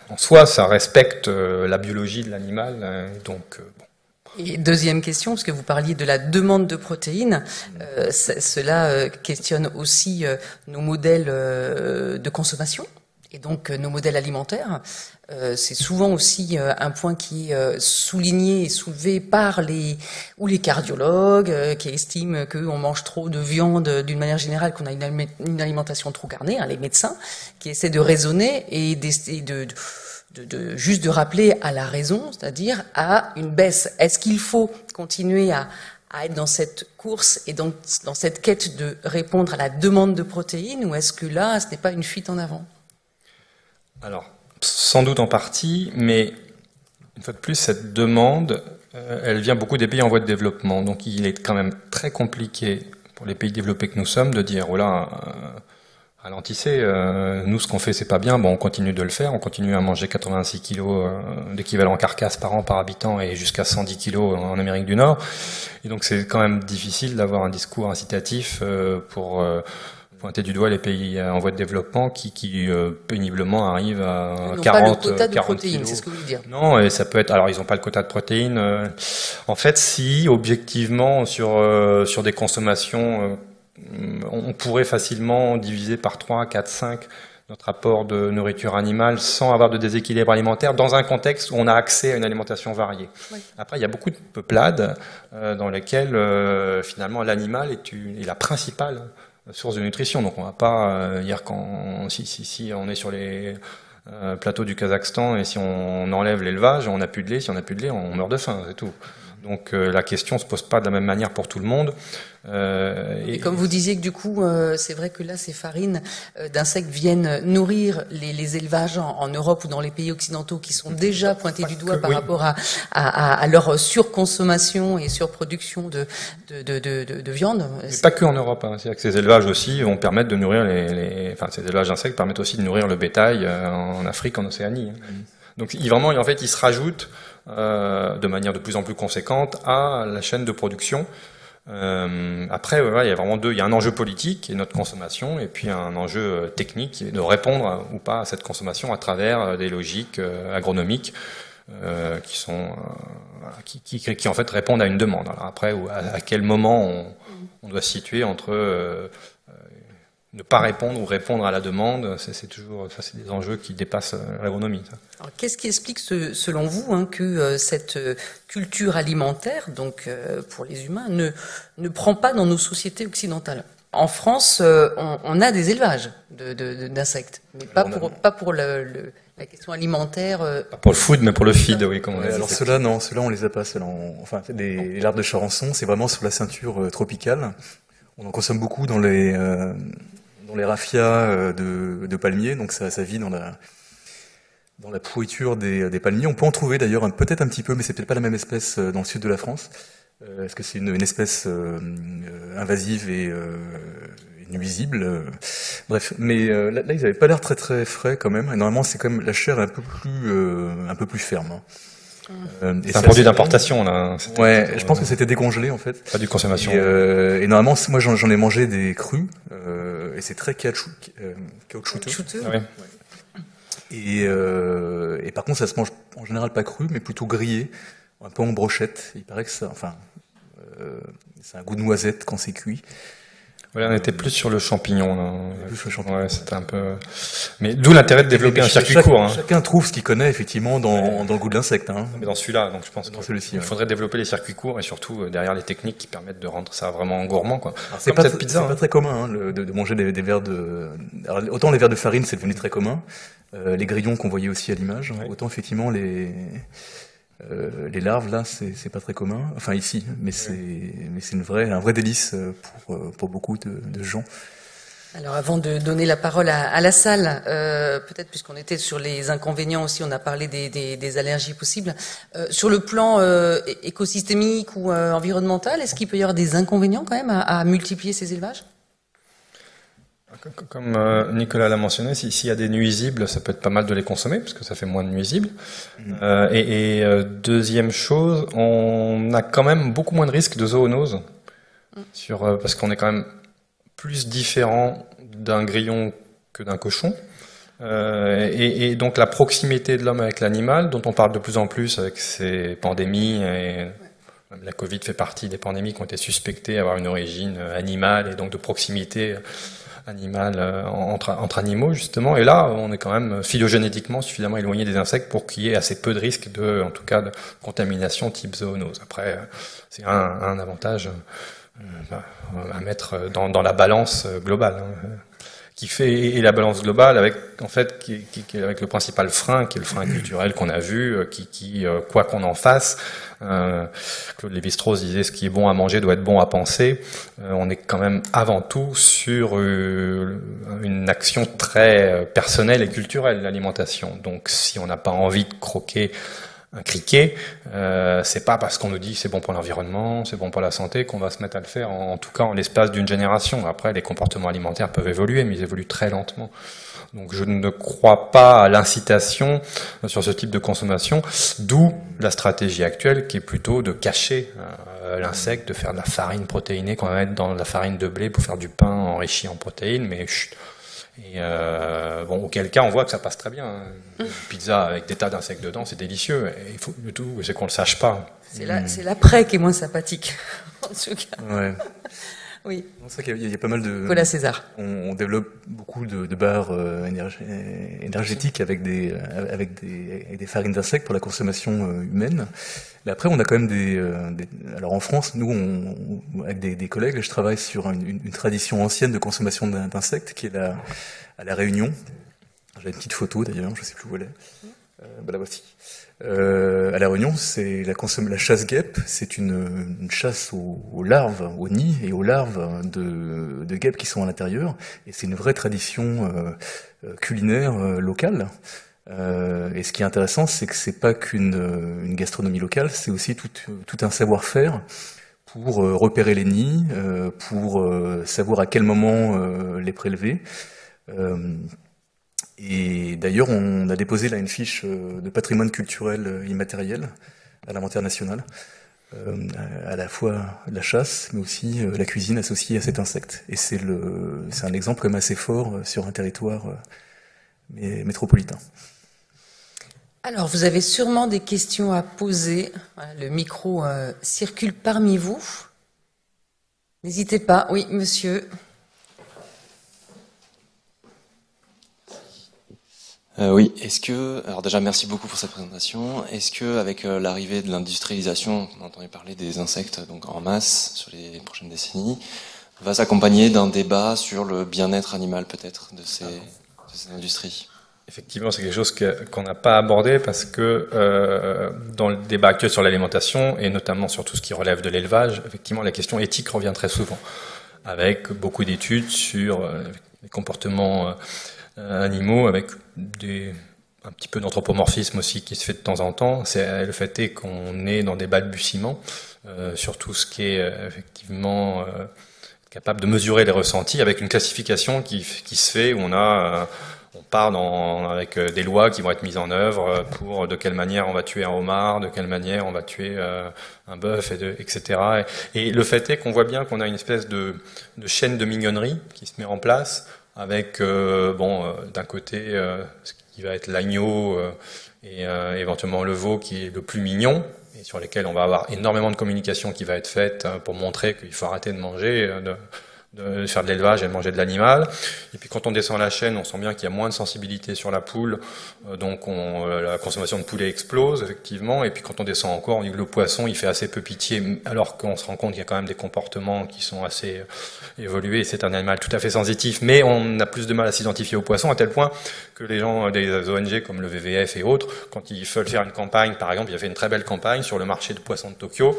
Speaker 2: en soi, ça respecte la biologie de l'animal, donc... Bon.
Speaker 1: Et deuxième question, parce que vous parliez de la demande de protéines, cela questionne aussi nos modèles de consommation et donc nos modèles alimentaires. C'est souvent aussi un point qui est souligné et soulevé par les cardiologues qui estiment qu'on mange trop de viande d'une manière générale, qu'on a une alimentation trop carnée, hein, les médecins qui essaient de raisonner et juste de rappeler à la raison, c'est-à-dire à une baisse. Est-ce qu'il faut continuer à être dans cette course et donc dans cette quête de répondre à la demande de protéines, ou est-ce que là, ce n'est pas une fuite en avant?
Speaker 2: Alors, sans doute en partie, mais une fois de plus, cette demande, elle vient beaucoup des pays en voie de développement. Donc il est quand même très compliqué pour les pays développés que nous sommes de dire, oh là, ralentissez, nous ce qu'on fait c'est pas bien, bon on continue de le faire, on continue à manger 86 kilos d'équivalent carcasse par an par habitant et jusqu'à 110 kilos en Amérique du Nord. Et donc c'est quand même difficile d'avoir un discours incitatif pour pointer du doigt les pays en voie de développement qui péniblement arrivent à 40
Speaker 1: pas le quota de
Speaker 2: 40
Speaker 1: protéines,
Speaker 2: kilos.
Speaker 1: c'est ce que vous voulez dire.
Speaker 2: Non, et ça peut être... Alors, ils n'ont pas le quota de protéines. En fait, si, objectivement, sur des consommations, on pourrait facilement diviser par 3, 4, 5 notre apport de nourriture animale sans avoir de déséquilibre alimentaire, dans un contexte où on a accès à une alimentation variée. Oui. Après, il y a beaucoup de peuplades dans lesquelles, finalement, l'animal est la principale source de nutrition. Donc on va pas dire si on est sur les plateaux du Kazakhstan et si on enlève l'élevage, on n'a plus de lait. Si on n'a plus de lait, on meurt de faim, c'est tout. Donc la question se pose pas de la même manière pour tout le monde.
Speaker 1: Et comme vous disiez que du coup, c'est vrai que là, ces farines d'insectes viennent nourrir les élevages en Europe ou dans les pays occidentaux qui sont déjà pointés du doigt par rapport à leur surconsommation et surproduction de viande.
Speaker 2: Mais pas que en Europe, hein. C'est-à-dire que ces élevages aussi vont permettre de nourrir ces élevages d'insectes permettent aussi de nourrir le bétail en Afrique, en Océanie. Donc vraiment, en fait, ils se rajoutent de manière de plus en plus conséquente à la chaîne de production. Après, voilà, il y a vraiment il y a un enjeu politique qui est notre consommation, et puis un enjeu technique qui est de répondre ou pas à cette consommation à travers des logiques agronomiques qui en fait répondent à une demande. Alors après, à quel moment on doit se situer entre ne pas répondre ou répondre à la demande, c'est toujours c'est des enjeux qui dépassent l'agronomie.
Speaker 1: Alors, qu'est-ce qui explique, selon vous, que cette culture alimentaire, donc pour les humains, ne prend pas dans nos sociétés occidentales? En France, on a des élevages d'insectes, mais pas pour la question alimentaire.
Speaker 2: Pas pour le food, mais pour le feed, oui. Comme on dit.
Speaker 3: Alors ceux-là, non, ceux-là on les a pas. Enfin, les larves de charançon, c'est vraiment sur la ceinture tropicale. On en consomme beaucoup dans les raffias de palmiers, donc ça vit dans la pourriture des palmiers. On peut en trouver d'ailleurs peut-être un petit peu, mais c'est peut-être pas la même espèce dans le sud de la France. Est-ce que c'est une espèce invasive et nuisible? Bref, mais là ils avaient pas l'air très très frais quand même. Et normalement c'est quand même la chair est un peu plus ferme. Hein.
Speaker 2: C'est un produit d'importation là.
Speaker 3: Ouais, je pense que c'était décongelé en fait.
Speaker 2: Pas du consommation.
Speaker 3: Et normalement, moi j'en ai mangé des crus et c'est très caoutchouteux.
Speaker 2: Ouais.
Speaker 3: Et par contre, ça se mange en général pas cru, mais plutôt grillé, un peu en brochette. Il paraît que ça, c'est un goût de noisette quand c'est cuit.
Speaker 2: Voilà, on était plus sur le champignon, là. Plus sur le champignon. Ouais, c'était un peu... Mais d'où l'intérêt de développer un circuit court, hein.
Speaker 3: Chacun trouve ce qu'il connaît, effectivement, dans le goût de l'insecte, hein.
Speaker 2: Mais dans celui-là, donc je pense qu'il faudrait développer les circuits courts et surtout, derrière les techniques qui permettent de rendre ça vraiment gourmand, quoi.
Speaker 3: C'est pas très commun, hein, de manger des verres alors, autant les verres de farine, c'est devenu très commun. Les grillons qu'on voyait aussi à l'image. Ouais. Autant, effectivement, les larves, là, c'est pas très commun. Enfin, ici, mais c'est un vrai délice pour beaucoup de gens.
Speaker 1: Alors avant de donner la parole à la salle, peut-être puisqu'on était sur les inconvénients aussi, on a parlé des allergies possibles. Sur le plan écosystémique ou environnemental, est-ce qu'il peut y avoir des inconvénients quand même à multiplier ces élevages?
Speaker 2: Comme Nicolas l'a mentionné, s'il y a des nuisibles, ça peut être pas mal de les consommer, parce que ça fait moins de nuisibles. Deuxième chose, on a quand même beaucoup moins de risques de zoonose, parce qu'on est quand même plus différent d'un grillon que d'un cochon. Donc la proximité de l'homme avec l'animal, dont on parle de plus en plus avec ces pandémies, et même la Covid fait partie des pandémies qui ont été suspectées avoir une origine animale et donc de proximité animale entre animaux justement. Et là, on est quand même phylogénétiquement suffisamment éloigné des insectes pour qu'il y ait assez peu de risques en tout cas, de contamination type zoonose. Après, c'est un avantage à mettre dans la balance globale, qui fait la balance globale avec en fait avec le principal frein qui est le frein culturel qu'on a vu, qui quoi qu'on en fasse, Claude Lévi-Strauss disait ce qui est bon à manger doit être bon à penser. On est quand même avant tout sur une action très personnelle et culturelle, l'alimentation. Donc si on n'a pas envie de croquer un criquet, c'est pas parce qu'on nous dit c'est bon pour l'environnement, c'est bon pour la santé qu'on va se mettre à le faire, en tout cas en l'espace d'une génération. Après, les comportements alimentaires peuvent évoluer, mais ils évoluent très lentement. Donc je ne crois pas à l'incitation sur ce type de consommation, d'où la stratégie actuelle qui est plutôt de cacher l'insecte, de faire de la farine protéinée qu'on va mettre dans la farine de blé pour faire du pain enrichi en protéines, mais chut. Auquel cas on voit que ça passe très bien. Une pizza avec des tas d'insectes dedans, c'est délicieux. Et il faut le tout, c'est qu'on le sache pas.
Speaker 1: C'est l'après qui est moins sympathique, en tout cas.
Speaker 3: Ouais.
Speaker 1: Oui.
Speaker 3: C'est vrai qu'il y a pas mal de.
Speaker 1: Nicolas César.
Speaker 3: On développe beaucoup de bars énergétiques avec des farines d'insectes pour la consommation humaine. Mais après, on a quand même alors en France, nous, avec des collègues, je travaille sur une tradition ancienne de consommation d'insectes qui est à La Réunion. J'ai une petite photo d'ailleurs, je sais plus où elle est. La voici. À La Réunion, c'est la chasse-guêpe, c'est une chasse aux larves, aux nids et aux larves de guêpes qui sont à l'intérieur. Et c'est une vraie tradition culinaire locale. Et ce qui est intéressant, c'est que c'est pas qu'une gastronomie locale, c'est aussi tout un savoir-faire pour repérer les nids, pour savoir à quel moment les prélever. Et d'ailleurs, on a déposé là une fiche de patrimoine culturel immatériel à l'inventaire national, à la fois la chasse, mais aussi la cuisine associée à cet insecte. Et c'est un exemple quand même assez fort sur un territoire métropolitain.
Speaker 1: Alors, vous avez sûrement des questions à poser. Voilà, le micro circule parmi vous. N'hésitez pas. Oui, monsieur.
Speaker 4: Oui, alors déjà merci beaucoup pour cette présentation. Est-ce que avec l'arrivée de l'industrialisation, on a entendu parler des insectes donc en masse sur les prochaines décennies, va s'accompagner d'un débat sur le bien-être animal peut-être de ces industries?
Speaker 2: Effectivement, c'est quelque chose qu'on n'a pas abordé parce que dans le débat actuel sur l'alimentation et notamment sur tout ce qui relève de l'élevage, effectivement, la question éthique revient très souvent, avec beaucoup d'études sur les comportements animaux, avec un petit peu d'anthropomorphisme aussi qui se fait de temps en temps. Le fait est qu'on est dans des balbutiements sur tout ce qui est effectivement capable de mesurer les ressentis, avec une classification qui se fait où on part avec des lois qui vont être mises en œuvre pour de quelle manière on va tuer un homard, de quelle manière on va tuer un bœuf, etc. Et le fait est qu'on voit bien qu'on a une espèce de chaîne de mignonnerie qui se met en place avec, d'un côté, ce qui va être l'agneau et éventuellement le veau qui est le plus mignon, et sur lesquels on va avoir énormément de communication qui va être faite pour montrer qu'il faut arrêter de manger, de faire de l'élevage et de manger de l'animal. Et puis quand on descend la chaîne, on sent bien qu'il y a moins de sensibilité sur la poule, donc la consommation de poulet explose effectivement. Et puis quand on descend encore, on dit que le poisson il fait assez peu pitié, alors qu'on se rend compte qu'il y a quand même des comportements qui sont assez évolués. C'est un animal tout à fait sensitif, mais on a plus de mal à s'identifier au poisson, à tel point que les gens des ONG comme le WWF et autres, quand ils veulent faire une campagne, par exemple, il y avait une très belle campagne sur le marché de poissons de Tokyo,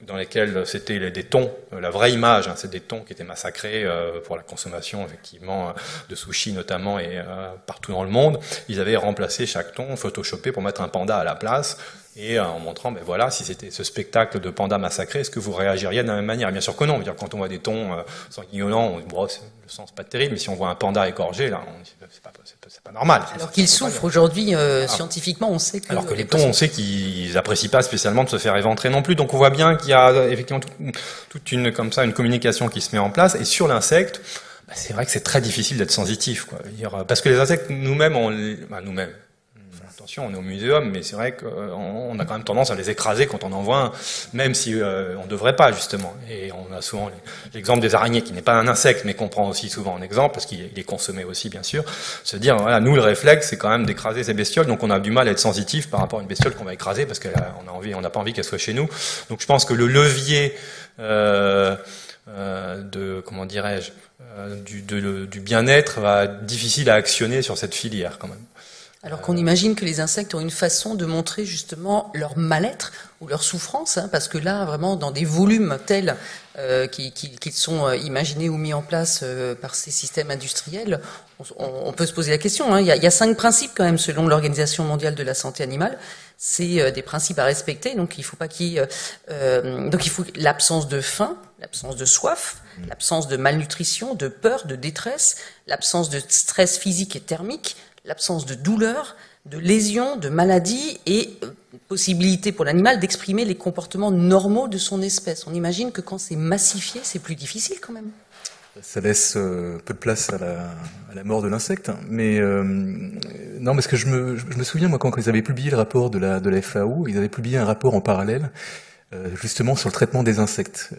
Speaker 2: dans lesquels c'était des thons, la vraie image, hein, c'est des thons qui étaient massacrés pour la consommation effectivement de sushi notamment et partout dans le monde. Ils avaient remplacé chaque thon, photoshopé pour mettre un panda à la place et en montrant, ben voilà, si c'était ce spectacle de panda massacré, est-ce que vous réagiriez de la même manière? Bien sûr que non. Je veux dire, quand on voit des thons sanguinolents, on dit, bon, le sang c'est pas terrible, mais si on voit un panda égorgé, là, c'est pas normal.
Speaker 1: Alors qu'ils souffrent aujourd'hui, scientifiquement, on sait que...
Speaker 2: Alors que les thons, on sait qu'ils apprécient pas spécialement de se faire éventrer non plus. Donc on voit bien qu'il y a effectivement toute une, comme ça, une communication qui se met en place. Et sur l'insecte, bah, c'est vrai que c'est très difficile d'être sensitif, quoi. Parce que les insectes, nous-mêmes, nous-mêmes, attention, on est au muséum, mais c'est vrai qu'on a quand même tendance à les écraser quand on en voit un, même si on devrait pas, justement. Et on a souvent l'exemple des araignées, qui n'est pas un insecte, mais qu'on prend aussi souvent en exemple, parce qu'il est consommé aussi, bien sûr. Se dire, voilà, nous, le réflexe, c'est quand même d'écraser ces bestioles, donc on a du mal à être sensitif par rapport à une bestiole qu'on va écraser, parce on n'a pas envie qu'elle soit chez nous. Donc je pense que le levier comment dirais-je, du bien-être va être difficile à actionner sur cette filière, quand même.
Speaker 1: Alors qu'on imagine que les insectes ont une façon de montrer justement leur mal-être ou leur souffrance, hein, parce que là, vraiment, dans des volumes tels qu'ils sont imaginés ou mis en place par ces systèmes industriels, on peut se poser la question. Hein. Il y a 5 principes quand même selon l'Organisation mondiale de la santé animale. C'est des principes à respecter. Donc il faut pas donc il faut l'absence de faim, l'absence de soif, l'absence de malnutrition, de peur, de détresse, l'absence de stress physique et thermique, l'absence de douleur, de lésions, de maladies et possibilité pour l'animal d'exprimer les comportements normaux de son espèce. On imagine que quand c'est massifié, c'est plus difficile quand même.
Speaker 3: Ça laisse peu de place à la mort de l'insecte. Mais non, parce que je me souviens, moi, quand ils avaient publié le rapport de la FAO, ils avaient publié un rapport en parallèle, justement sur le traitement des insectes.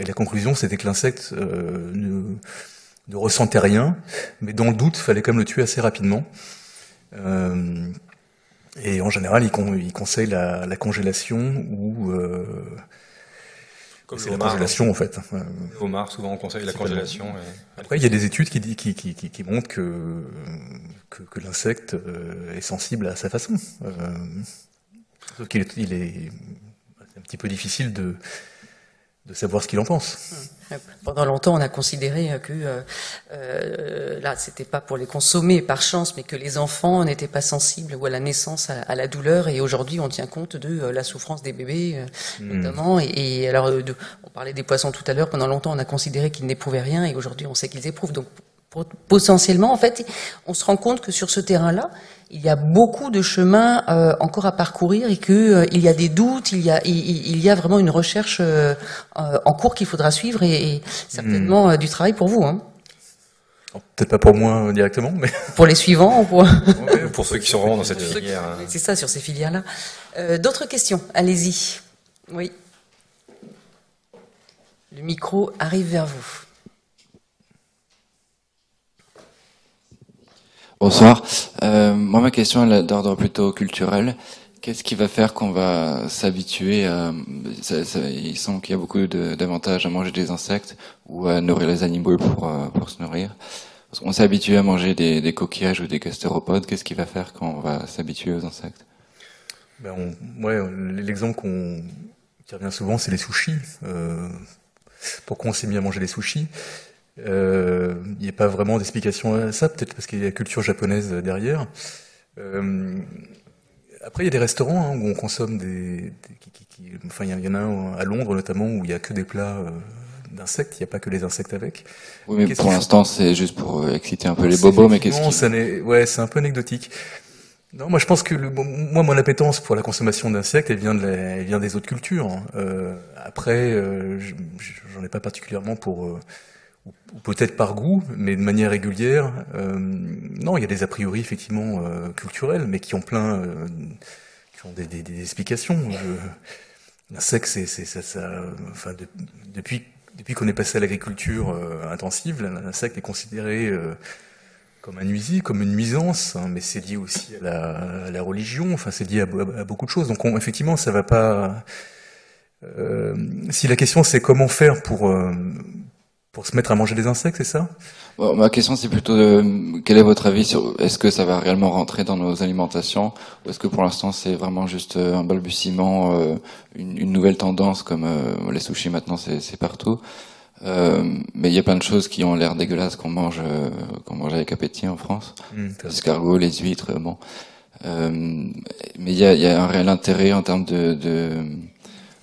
Speaker 3: Et la conclusion, c'était que l'insecte ne ressentait rien, mais dans le doute, il fallait quand même le tuer assez rapidement. Et en général, ils conseillent la congélation ou
Speaker 2: Comme
Speaker 3: c'est la congélation en fait.
Speaker 2: Le homard, souvent on conseille la congélation.
Speaker 3: Après, il y a des études qui montrent que l'insecte est sensible à sa façon. Sauf qu'il est un petit peu difficile de savoir ce qu'il en pense.
Speaker 1: Pendant longtemps, on a considéré que là, c'était pas pour les consommer par chance, mais que les enfants n'étaient pas sensibles ou à la naissance à la douleur. Et aujourd'hui, on tient compte de la souffrance des bébés, notamment. Et alors, on parlait des poissons tout à l'heure. Pendant longtemps, on a considéré qu'ils n'éprouvaient rien, et aujourd'hui, on sait qu'ils éprouvent. Donc, potentiellement, en fait, on se rend compte que sur ce terrain-là, il y a beaucoup de chemins encore à parcourir et que il y a des doutes, il y a vraiment une recherche en cours qu'il faudra suivre et certainement du travail pour vous. Hein.
Speaker 3: Peut-être pas pour moi directement, mais
Speaker 1: pour les suivants,
Speaker 2: pour ceux qui sont vraiment dans cette filière.
Speaker 1: C'est ça, sur ces filières-là. D'autres questions? Allez-y. Oui. Le micro arrive vers vous.
Speaker 5: Bonsoir. Moi, ma question est d'ordre plutôt culturel. Qu'est-ce qui va faire qu'on va s'habituer à... il semble qu'il y a beaucoup d'avantages à manger des insectes ou à nourrir les animaux pour se nourrir. Parce qu'on s'est habitué à manger des coquillages ou des gastéropodes. Qu'est-ce qui va faire qu'on va s'habituer aux insectes?
Speaker 3: L'exemple qui revient souvent, c'est les sushis. Pourquoi on s'est mis à manger des sushis? Il n'y a pas vraiment d'explication à ça, peut-être parce qu'il y a la culture japonaise derrière. Après, il y a des restaurants où on consomme enfin, il y en a un à Londres notamment où il n'y a que des plats d'insectes, il n'y a pas que les insectes avec.
Speaker 5: Oui, mais pour l'instant, c'est juste pour exciter un peu les bobos, mais qu'est-ce
Speaker 3: qui... c'est un peu anecdotique. Non, moi je pense que mon appétence pour la consommation d'insectes, elle vient des autres cultures. Après, j'en ai pas particulièrement ou peut-être par goût, mais de manière régulière. Non, il y a des a priori effectivement culturels, mais qui ont qui ont des explications. L'insecte, enfin, depuis qu'on est passé à l'agriculture intensive, l'insecte est considéré comme un nuisible, comme une nuisance, hein, mais c'est lié aussi à la religion. Enfin, c'est lié à beaucoup de choses. Donc, effectivement, ça va pas. Si la question c'est comment faire pour Pour se mettre à manger des insectes, c'est ça?
Speaker 5: Bon, ma question c'est plutôt quel est votre avis sur est-ce que ça va réellement rentrer dans nos alimentations ou est-ce que pour l'instant c'est vraiment juste un balbutiement, une nouvelle tendance comme les sushis maintenant c'est partout. Mais il y a plein de choses qui ont l'air dégueulasses qu'on mange avec appétit en France. Les escargots, les huîtres, bon. Mais il y a un réel intérêt en termes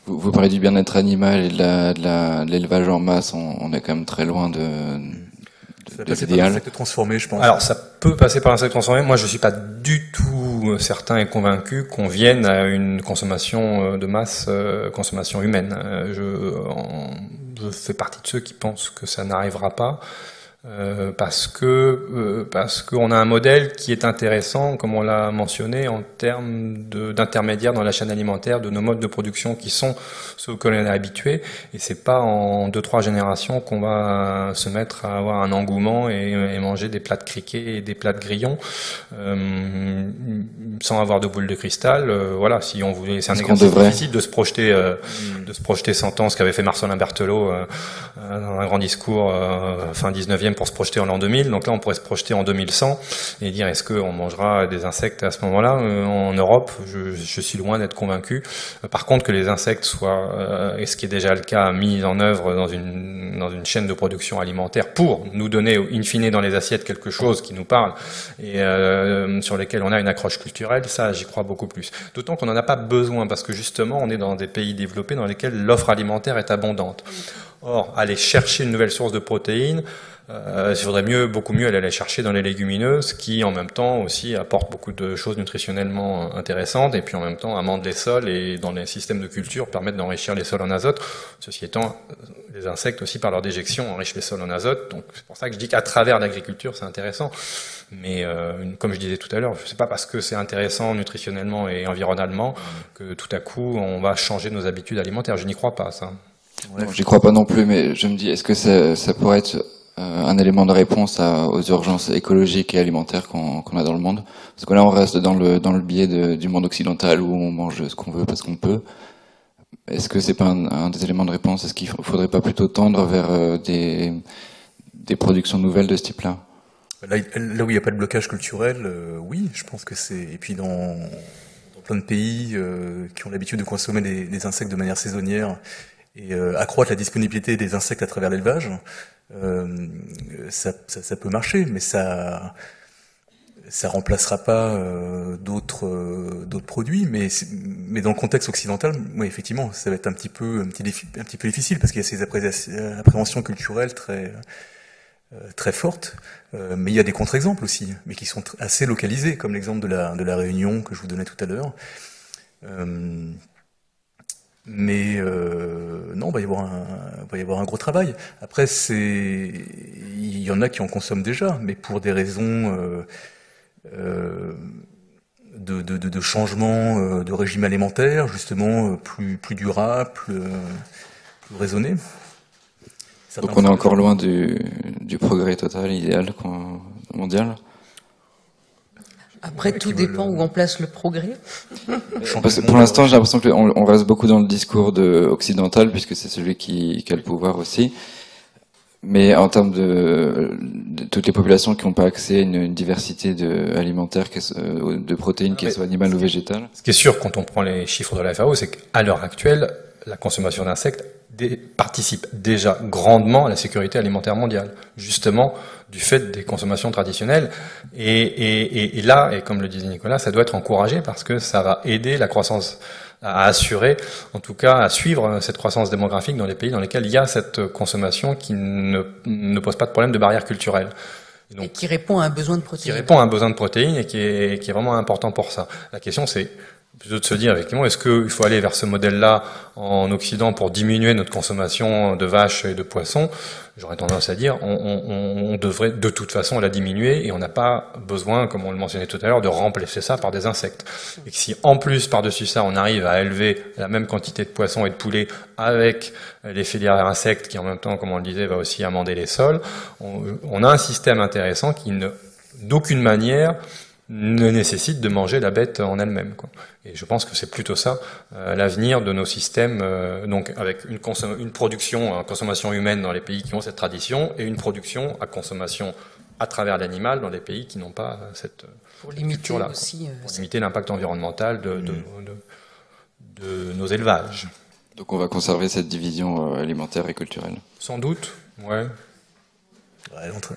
Speaker 5: vous parlez du bien-être animal et de l'élevage en masse, on est quand même très loin de l'idéal.
Speaker 3: Insectes transformés, je pense.
Speaker 2: Alors, ça peut passer par l'insecte transformé. Moi, je suis pas du tout certain et convaincu qu'on vienne à une consommation de masse, consommation humaine. Je fais partie de ceux qui pensent que ça n'arrivera pas. Parce qu'on a un modèle qui est intéressant, comme on l'a mentionné, en termes d'intermédiaires dans la chaîne alimentaire, de nos modes de production qui sont ceux auxquels on est habitué. Et c'est pas en 2-3 générations qu'on va se mettre à avoir un engouement et manger des plats de criquets et des plats de grillons sans avoir de boule de cristal. Voilà, si on voulait, c'est un exercice difficile de se projeter 100 ans, ce qu'avait fait Marcelin Berthelot dans un grand discours fin 19e pour se projeter en l'an 2000. Donc là, on pourrait se projeter en 2100 et dire est-ce qu'on mangera des insectes à ce moment-là en Europe. Je suis loin d'être convaincu. Par contre, que les insectes soient, et ce qui est déjà le cas, mis en œuvre dans une chaîne de production alimentaire pour nous donner in fine dans les assiettes quelque chose qui nous parle et sur lesquels on a une accroche culturelle, ça j'y crois beaucoup plus. D'autant qu'on n'en a pas besoin parce que justement on est dans des pays développés dans lesquels l'offre alimentaire est abondante. Or, aller chercher une nouvelle source de protéines, il faudrait beaucoup mieux aller chercher dans les légumineuses qui en même temps aussi apportent beaucoup de choses nutritionnellement intéressantes et puis en même temps amendent les sols et dans les systèmes de culture permettent d'enrichir les sols en azote. Ceci étant, les insectes aussi par leur déjection enrichissent les sols en azote, donc c'est pour ça que je dis qu'à travers l'agriculture c'est intéressant. Mais comme je disais tout à l'heure, je sais pas parce que c'est intéressant nutritionnellement et environnementalement que tout à coup on va changer nos habitudes alimentaires. Je n'y crois pas, ça.
Speaker 5: Ouais. J'y crois pas non plus, mais je me dis, est-ce que ça pourrait être un élément de réponse aux urgences écologiques et alimentaires qu'on a dans le monde? Parce que là, on reste dans le biais du monde occidental où on mange ce qu'on veut parce qu'on peut. Est-ce que c'est pas un des éléments de réponse? Est-ce qu'il faudrait pas plutôt tendre vers des productions nouvelles de ce type-là?
Speaker 3: Là où il n'y a pas de blocage culturel, oui, je pense que c'est... Et puis dans plein de pays qui ont l'habitude de consommer des insectes de manière saisonnière et accroître la disponibilité des insectes à travers l'élevage, ça peut marcher, mais ça remplacera pas d'autres produits. Mais dans le contexte occidental, oui, effectivement, ça va être un petit peu difficile parce qu'il y a ces appréhensions culturelles très fortes. Mais il y a des contre-exemples aussi, mais qui sont assez localisés, comme l'exemple de la Réunion que je vous donnais tout à l'heure. Mais non, il va y avoir un gros travail. Après, il y en a qui en consomment déjà, mais pour des raisons de changement de régime alimentaire, justement plus durable, plus raisonné.
Speaker 5: Donc on est encore loin du progrès total, idéal, mondial.
Speaker 1: Après, tout dépend où on place le progrès.
Speaker 5: Parce que pour l'instant, j'ai l'impression qu'on reste beaucoup dans le discours occidental, puisque c'est celui qui a le pouvoir aussi. Mais en termes de toutes les populations qui n'ont pas accès à une diversité alimentaire, de protéines, qu'elles soient animales ou végétales.
Speaker 2: Ce qui est sûr, quand on prend les chiffres de la FAO, c'est qu'à l'heure actuelle, la consommation d'insectes participe déjà grandement à la sécurité alimentaire mondiale, justement du fait des consommations traditionnelles. Et là, et comme le disait Nicolas, ça doit être encouragé parce que ça va aider la croissance à assurer, en tout cas à suivre cette croissance démographique dans les pays dans lesquels il y a cette consommation qui ne pose pas de problème de barrière culturelle.
Speaker 1: Et qui répond à un besoin de protéines.
Speaker 2: Qui répond à un besoin de protéines et qui est vraiment important pour ça. La question c'est plutôt de se dire, effectivement, est-ce qu'il faut aller vers ce modèle-là en Occident pour diminuer notre consommation de vaches et de poissons? J'aurais tendance à dire, on devrait de toute façon la diminuer et on n'a pas besoin, comme on le mentionnait tout à l'heure, de remplacer ça par des insectes. Et que si en plus, par-dessus ça, on arrive à élever la même quantité de poissons et de poulets avec les filières insectes qui en même temps, comme on le disait, va aussi amender les sols, on a un système intéressant qui d'aucune manière ne ne nécessite de manger la bête en elle-même, quoi. Et je pense que c'est plutôt ça l'avenir de nos systèmes, donc avec une production à consommation humaine dans les pays qui ont cette tradition et une production à consommation à travers l'animal dans les pays qui n'ont pas cette
Speaker 1: pour limiter
Speaker 2: culture-là,
Speaker 1: aussi
Speaker 2: pour limiter l'impact environnemental de nos élevages.
Speaker 5: Donc on va conserver cette division alimentaire et culturelle.
Speaker 2: Sans doute, ouais.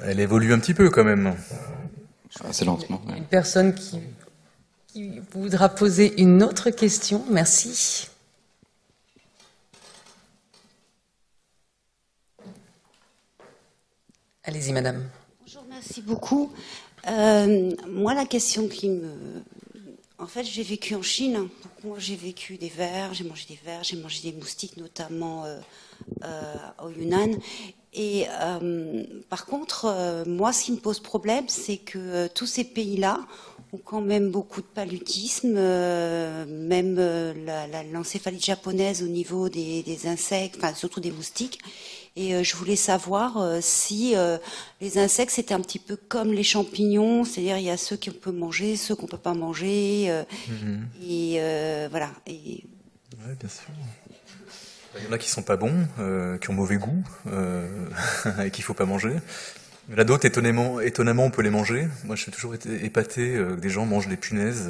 Speaker 3: Elle évolue un petit peu quand même.
Speaker 5: Assez lentement. Ouais.
Speaker 1: Une personne qui voudra poser une autre question. Merci. Allez-y, madame.
Speaker 6: Bonjour, merci beaucoup. Moi, la question qui me... En fait, j'ai vécu en Chine. Donc, moi, j'ai vécu des vers, j'ai mangé des moustiques, notamment au Yunnan. Et par contre, moi, ce qui me pose problème, c'est que tous ces pays-là ont quand même beaucoup de paludisme, même l'encéphalite japonaise au niveau des insectes, enfin surtout des moustiques. Et je voulais savoir si les insectes, c'était un petit peu comme les champignons, c'est-à-dire il y a ceux qu'on peut manger, ceux qu'on peut pas manger, et voilà. Et...
Speaker 3: Ouais, bien sûr. Il y en a qui sont pas bons, qui ont mauvais goût, et qu'il faut pas manger. Il y en a d'autres, étonnamment, on peut les manger. Moi, je suis toujours épaté que des gens mangent des punaises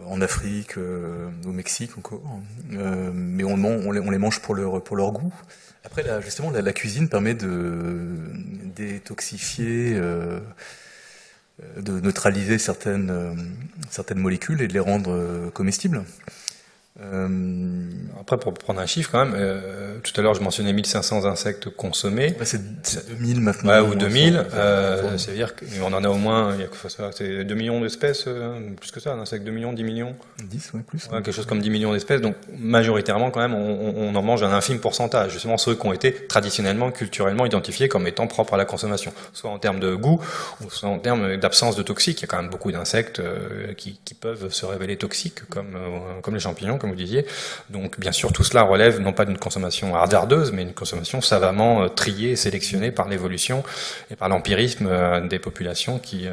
Speaker 3: en Afrique, au Mexique encore. Mais on les mange pour leur goût. Après, là, justement, la cuisine permet de détoxifier, de neutraliser certaines molécules et de les rendre comestibles.
Speaker 2: Après, pour prendre un chiffre quand même, tout à l'heure je mentionnais 1500 insectes consommés.
Speaker 3: Ouais, c'est 2000 maintenant.
Speaker 2: Ouais, ou 2000, c'est-à-dire qu'on en a au moins, c'est 2 millions d'espèces, plus que ça, un insecte 2 millions, 10 millions.
Speaker 3: 10, ouais, plus.
Speaker 2: Ouais, quelque chose comme 10 millions d'espèces, donc majoritairement quand même on en mange un infime pourcentage, justement ceux qui ont été traditionnellement, culturellement identifiés comme étant propres à la consommation, soit en termes de goût, ou soit en termes d'absence de toxiques. Il y a quand même beaucoup d'insectes qui peuvent se révéler toxiques, comme les champignons, comme vous disiez. Donc bien sûr tout cela relève non pas d'une consommation hasardeuse, mais une consommation savamment triée et sélectionnée par l'évolution et par l'empirisme des populations qui,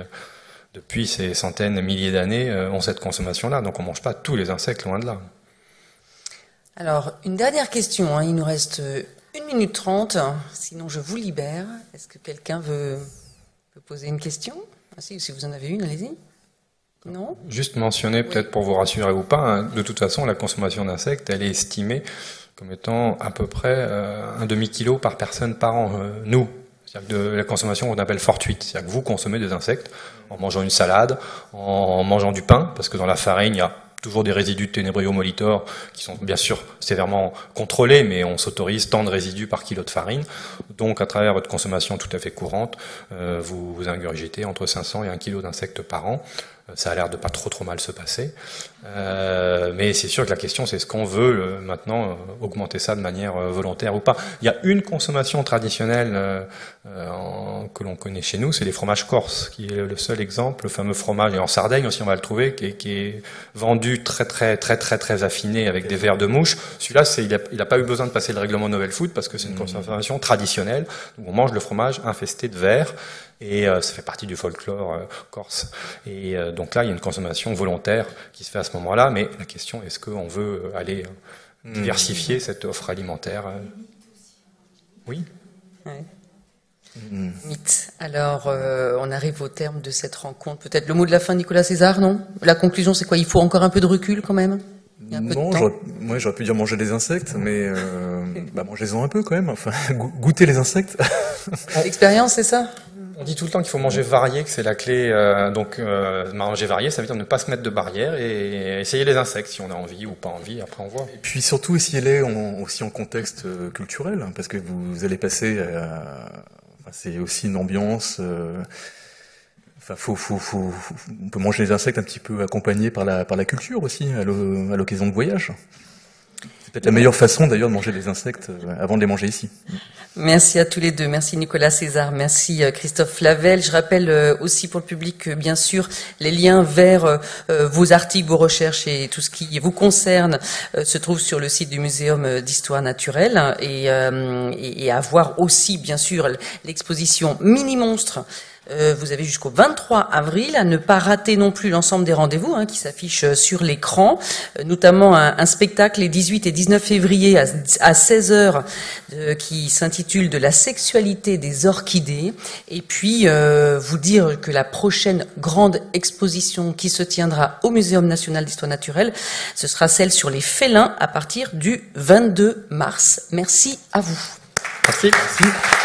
Speaker 2: depuis ces centaines de milliers d'années, ont cette consommation-là. Donc on ne mange pas tous les insectes, loin de là.
Speaker 1: Alors, une dernière question, hein. Il nous reste 1 minute 30, sinon je vous libère. Est-ce que quelqu'un veut poser une question? Si vous en avez une, allez-y. Non?
Speaker 2: Juste mentionner, peut-être pour vous rassurer ou pas, hein, de toute façon, la consommation d'insectes, elle est estimée comme étant à peu près un demi-kilo par personne par an. Nous, c'est-à-dire de la consommation qu'on appelle fortuite, c'est-à-dire que vous consommez des insectes en mangeant une salade, en mangeant du pain, parce que dans la farine, il y a toujours des résidus de Ténébrio molitor qui sont bien sûr sévèrement contrôlés, mais on s'autorise tant de résidus par kilo de farine. Donc à travers votre consommation tout à fait courante, vous ingurgitez entre 500 et 1 kilo d'insectes par an. Ça a l'air de pas trop mal se passer. Mais c'est sûr que la question, c'est est-ce qu'on veut maintenant augmenter ça de manière volontaire ou pas. Il y a une consommation traditionnelle que l'on connaît chez nous, c'est les fromages corses, qui est le seul exemple, le fameux fromage, et en Sardaigne aussi on va le trouver, qui est vendu très affiné avec des vers de mouche. Celui-là, il n'a pas eu besoin de passer le règlement Novel Food parce que c'est une consommation traditionnelle. Donc on mange le fromage infesté de vers. Et ça fait partie du folklore corse. Et donc là, il y a une consommation volontaire qui se fait à ce moment-là, mais la question, est-ce qu'on veut aller diversifier cette offre alimentaire? Oui.
Speaker 1: Ouais. Mythe. Alors, on arrive au terme de cette rencontre. Peut-être le mot de la fin, Nicolas César, non? La conclusion, c'est quoi? Il faut encore un peu de recul quand même?
Speaker 3: Non, j'aurais pu dire manger des insectes, mais mangez-en un peu quand même. Enfin, goûter les insectes.
Speaker 1: L'expérience, c'est ça?
Speaker 2: On dit tout le temps qu'il faut manger varié, que c'est la clé. Manger varié, ça veut dire ne pas se mettre de barrière et essayer les insectes si on a envie ou pas envie. Après, on voit.
Speaker 3: Et puis surtout, essayez-les aussi en contexte culturel, parce que vous allez passer. C'est aussi une ambiance. On peut manger les insectes un petit peu accompagnés par la culture aussi à l'occasion de voyages. C'est peut-être la meilleure façon d'ailleurs de manger les insectes avant de les manger ici.
Speaker 1: Merci à tous les deux. Merci Nicolas César. Merci Christophe Flavel. Je rappelle aussi pour le public que bien sûr les liens vers vos articles, vos recherches et tout ce qui vous concerne se trouvent sur le site du Muséum d'Histoire Naturelle et à voir aussi bien sûr l'exposition Mini Monstres Vous avez jusqu'au 23 avril à ne pas rater non plus l'ensemble des rendez-vous qui s'affichent sur l'écran, notamment un spectacle les 18 et 19 février à 16h qui s'intitule « De la sexualité des orchidées ». Et puis vous dire que la prochaine grande exposition qui se tiendra au Muséum national d'histoire naturelle, ce sera celle sur les félins à partir du 22 mars. Merci à vous.
Speaker 2: Merci.
Speaker 3: Merci.